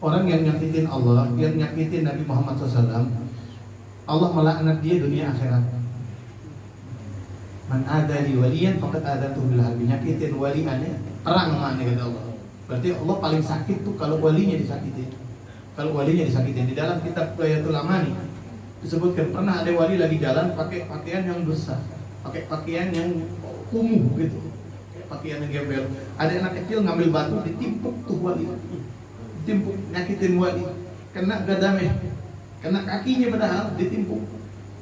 orang yang nyakitin Allah, yang nyakitin Nabi Muhammad SAW, Allah melaknat dia dunia akhirat. Man adali waliyan faqad adantuhu bil harbi. Nyakitin wali aneh, perang sama aneh kata Allah. Berarti Allah paling sakit tuh kalau walinya disakitin. Kalau walinya disakitin. Di dalam kitab Ghayatul Amani disebutkan pernah ada wali lagi jalan pakai pakaian yang besar, pakai pakaian yang kumuh gitu, pakaian yang gembel. Ada anak kecil ngambil batu ditimpuk tuh wali, ditimpuk, nyakitin wali, kena gadameh, kena kakinya padahal ditimpuk.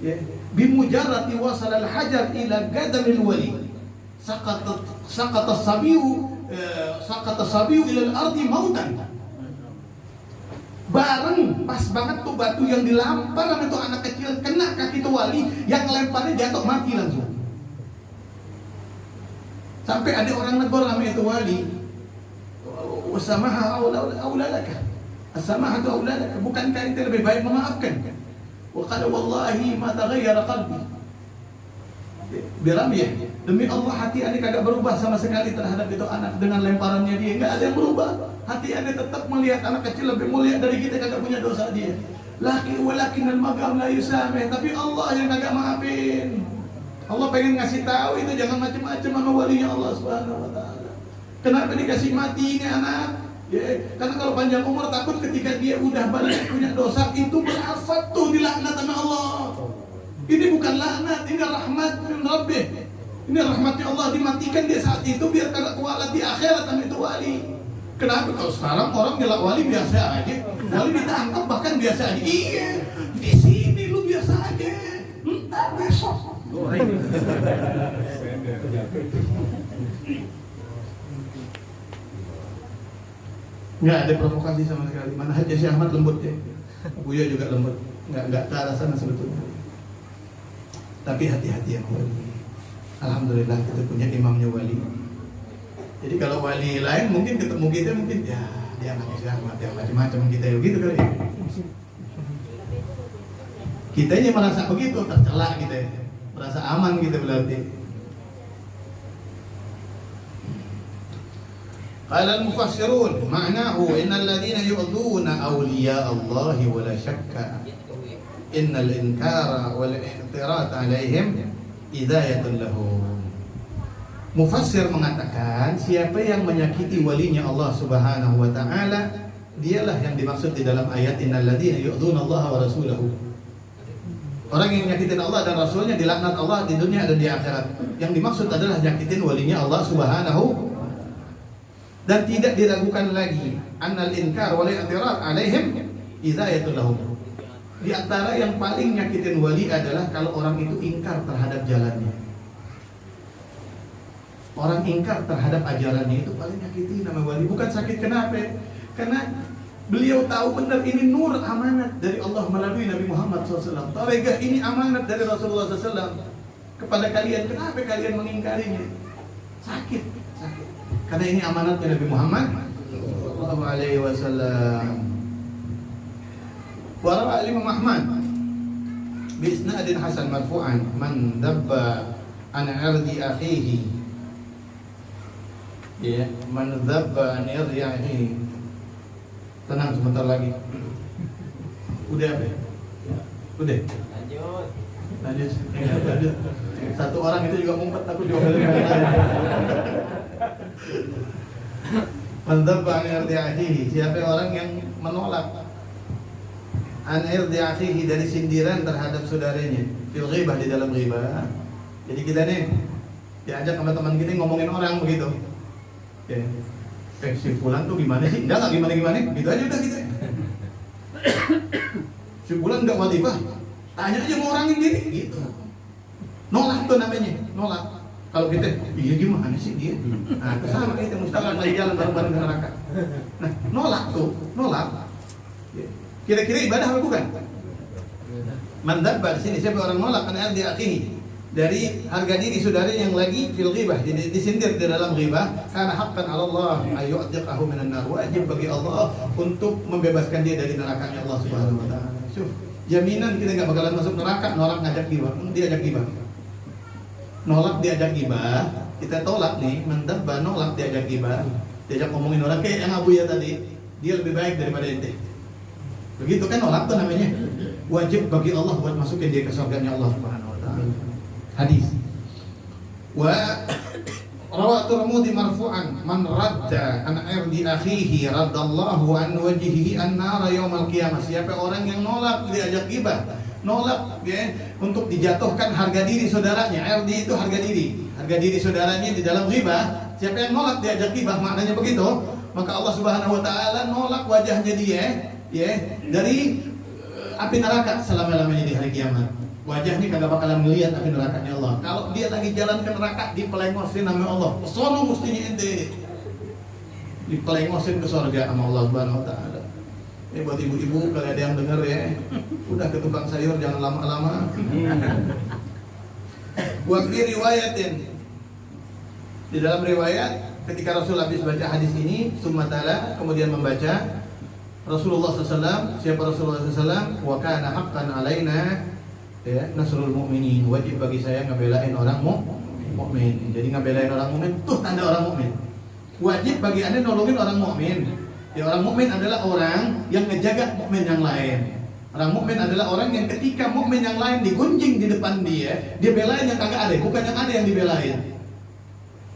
Ya. Bimujarrati wasal al-hajar ila gadamil wali. Sakata sabiu ila al-ardi mautan. Bareng pas banget tuh batu yang dilampar sama tuh anak kecil kena kaki tuh wali, yang lemparnya jatuh mati langsung. Sampai ada orang negor sama itu wali, wasamaha auladaka, asamaha tu auladaka, bukankah itu lebih baik memaafkan? Wa qala wallahi ma taghayyara qalbi. Bilang ya, demi Allah hati anda kagak berubah sama sekali terhadap itu anak dengan lemparannya dia, nggak ada yang berubah. Hati anda tetap melihat anak kecil lebih mulia dari kita, kagak punya dosa dia. Walakin al-magam la yusameh, tapi Allah yang kagak maafin. Allah pengen ngasih tahu itu jangan macam-macam sama walinya Allah Subhanahu wa taala. Kenapa dikasih mati ini anak? Ya, karena kalau panjang umur takut ketika dia udah balik punya dosa itu berafat tuh dilaknat sama Allah. Ini bukan laknat, ini rahmat min Rabbih. Ini rahmatnya Allah, dimatikan dia saat itu biar kagak kualat di akhirat sama itu wali. Kenapa kalau sekarang orang nyelak wali biasa aja, wali ditangkap bahkan biasa aja. Iya, di sini lu biasa aja. Entar besok. Nggak ada provokasi sama sekali. Mana aja si Ahmad lembut ya, Buya juga lembut. Nggak ke arah sana sebetulnya. Tapi hati-hati yang wali. Alhamdulillah kita punya imamnya wali. Jadi kalau wali lain mungkin ketemu kita mungkin ya dia anaknya si Ahmad, yang macam-macam kita gitu kali. Kita ini merasa begitu, tercela kita, merasa aman kita berarti. Qala al-mufassirun ma'nahu innal ladzina yu'dhuna awliya Allah wa la syakka innal inkara wal i'tirad 'alaihim hidayatun lahum. Mufassir mengatakan siapa yang menyakiti walinya Allah Subhanahu wa taala dialah yang dimaksud di dalam ayat innal ladzina yu'dhuna Allah wa rasulahu. Orang yang nyakitin Allah dan Rasulnya dilaknat Allah di dunia dan di akhirat. Yang dimaksud adalah nyakitin walinya Allah Subhanahu. Dan tidak diragukan lagi annal inkar wal i'tirad 'alaihim hidayatun lahum. Di antara yang paling nyakitin wali adalah kalau orang itu ingkar terhadap jalannya. Orang ingkar terhadap ajarannya itu paling nyakitin nama wali. Bukan sakit kenapa? Karena beliau tahu benar ini nur amanat dari Allah melalui Nabi Muhammad SAW. Taregah ini amanat dari Rasulullah SAW kepada kalian. Kenapa kalian mengingkarinya? Sakit. Karena ini amanatnya Nabi Muhammad SAW. Warawa Imam Ahmad bi isnadin hasan marfu'an man dabba an 'irdi akhihi. Ya, man dabba an 'irdi akhihi. Tenang sebentar lagi. Udah apa? Udah. Lanjut. Satu orang itu juga ngumpet takut diomelin. Man dabba an 'irdi akhihi. Siapa orang yang menolak an irdi akhihi dari sindiran terhadap saudaranya fil ghibah, di dalam ghibah. Jadi kita nih diajak sama teman kita ngomongin orang begitu. Ya. Si fulan tuh gimana sih? Enggak gimana-gimana, gitu aja udah kita. Si fulan enggak watifah. Tanya aja sama orang yang gini gitu. Nolak tuh namanya, nolak. Kalau kita, iya gimana sih dia? Nah, kesana kita mustahil lagi jalan bareng-bareng ke neraka. Nah, nolak tuh, nolak. Kira-kira ibadah apa bukan? Mandabba di sini siapa orang nolak an ardi akhihi dari harga diri saudara yang lagi fil ghibah, disindir di dalam ghibah, karena haqqan 'ala Allah ayyu'tiqahu minan nar, wajib bagi Allah untuk membebaskan dia dari nerakanya Allah Subhanahu wa taala. Jaminan kita enggak bakalan masuk neraka nolak ngajak ghibah, diajak ghibah. Nolak diajak ghibah, kita tolak nih, mandabba nolak diajak ghibah, diajak ngomongin orang kayak yang Abu ya tadi, dia lebih baik daripada ente. Begitu kan nolak tuh namanya. Wajib bagi Allah buat masukin dia ke surganya Allah Subhanahu wa taala. Hadis. Wa Rawa Tirmidzi marfu'an, man radda an irdi akhihi raddallahu an wajhihi an-nar yaumil qiyamah. Siapa orang yang nolak diajak ghibah, nolak ya, untuk dijatuhkan harga diri saudaranya. Irdi itu harga diri saudaranya di dalam ghibah. Siapa yang nolak diajak ghibah, maknanya begitu, maka Allah Subhanahu wa taala nolak wajahnya dia ya dari api neraka selama-lamanya di hari kiamat. Wajahnya kagak bakalan melihat api nerakanya Allah. Kalau dia lagi jalan ke neraka, dipelengosin sama Allah. Sono mestinya ente dipelengosin ke surga sama Allah Subhanahu wa taala. Buat ibu-ibu kalau ada yang dengar ya, udah ke tukang sayur jangan lama-lama. Wa fi riwayatin, di dalam riwayat ketika Rasul habis baca hadis ini, summa ta'ala, kemudian membaca Rasulullah SAW, siapa Rasulullah SAW? Wa kana haqqan alaina ya nasrul mu'minin, wajib bagi saya ngebelain orang mukmin. Jadi ngebelain orang mukmin tuh tanda orang mukmin. Wajib bagi Anda nolongin orang mukmin. Ya, orang mukmin adalah orang yang ngejaga mukmin yang lain. Orang mukmin adalah orang yang ketika mukmin yang lain digunjing di depan dia belain yang kagak ada, bukan yang ada yang dibelain.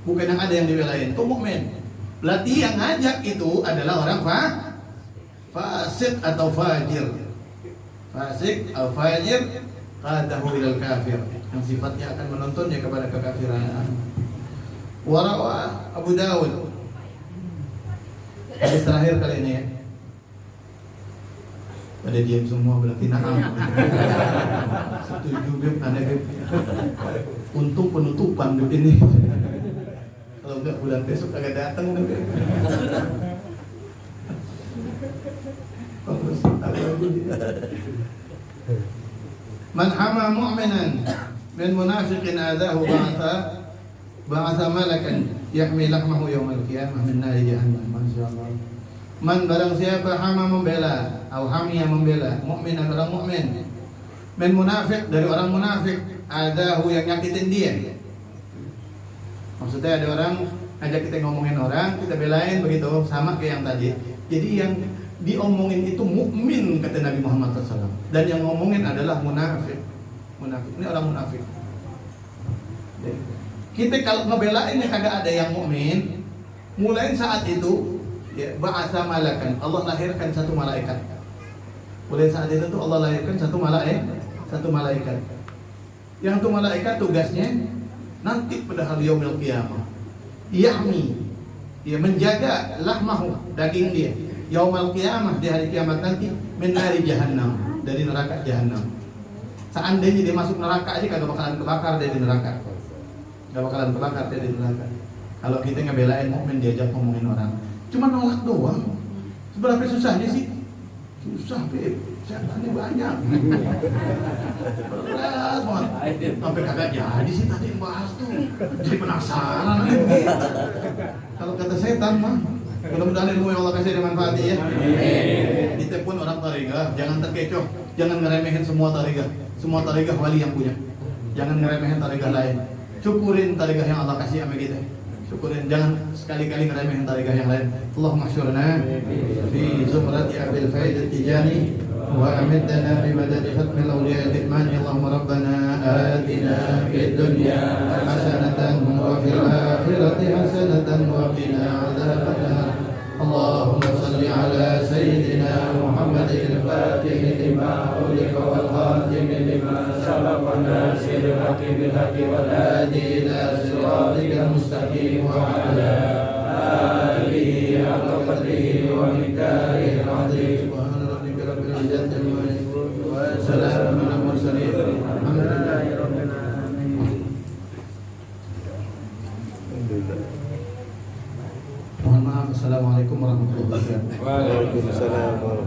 Bukan yang ada yang dibelain, itu mukmin. Berarti yang ngajak itu adalah orang fasik atau fajir. Fasik atau fajir qadahu ilal kafir, yang sifatnya akan menuntunnya kepada kekafiran. Warawa Abu Dawud, hadis terakhir kali ini ya. Pada diam semua berarti na'am. Setuju Beb, aneh Beb. Untung penutupan Beb ini. Kalau enggak bulan besok kagak datang Beb. Terus ada lagi. Man hama mu'minan min munafiqin adahu ba'atha malakan yahmi lahmahu yawmal qiyamah min nari jahannam. Masyaallah. Man barang siapa hama membela atau hamiya membela mukminan orang mukmin min munafiq dari orang munafik adahu yang nyakitin dia. Maksudnya ada orang ngajak kita ngomongin orang, kita belain begitu, sama kayak yang tadi. Jadi yang diomongin itu mukmin kata Nabi Muhammad SAW, dan yang ngomongin adalah munafik. Ini orang munafik. Kita kalau ngebelainnya kagak ada yang mukmin, mulai saat itu ya ba'atsa malakan, Allah lahirkan satu malaikat. Mulai saat itu tuh Allah lahirkan satu malaikat. Yang itu malaikat tugasnya nanti pada hari yaumil qiyamah yahmi, dia menjaga lahmahu, daging dia, yaumil qiyamah, di hari kiamat nanti, min nari jahannam, dari neraka jahannam. Seandainya dia masuk neraka aja kagak bakalan kebakar dia di neraka. Gak bakalan kebakar dia di neraka. Kalau kita ngebelain mukmin diajak ngomongin orang, cuma nolak doang. Seberapa susahnya sih? Susah, Beb. Setannya banyak. Berat banget. Sampai kagak jadi sih tadi bahas tuh. Jadi penasaran. Kalau kata setan mah, mudah-mudahan ilmu yang Allah kasih ada manfaatnya ya. Kita pun orang tarikah, jangan terkecoh, jangan ngeremehin semua tarikah. Semua tarikah wali yang punya. Jangan ngeremehin tarikah lain. Syukurin tarikah yang Allah kasih sama kita. Syukurin, jangan sekali-kali ngeremehin tarikah yang lain. Allahumma syurna fi zumrati abil faidat tijani wa amidna bi madadi khatmil awliya al-ihmani. Allahumma rabbana atina fid dunya hasanatan wa fil akhirati hasanatan wa qina adzabannar. Allahumma salli ala sayyidina Muhammadin al-fatih lima ulika wal khatim lima sabaqa nasiril haqqi bil haqqi wal hadi ila siratikal mustaqim wa ala alihi haqqa qadrihi wa miqdarihi al-azim. Subhana rabbika rabbil izzati amma yasifun wa salamun alal mursalin walhamdulillahi rabbil alamin. Mohon maaf. Assalamualaikum warahmatullahi wabarakatuh. Waalaikumsalam.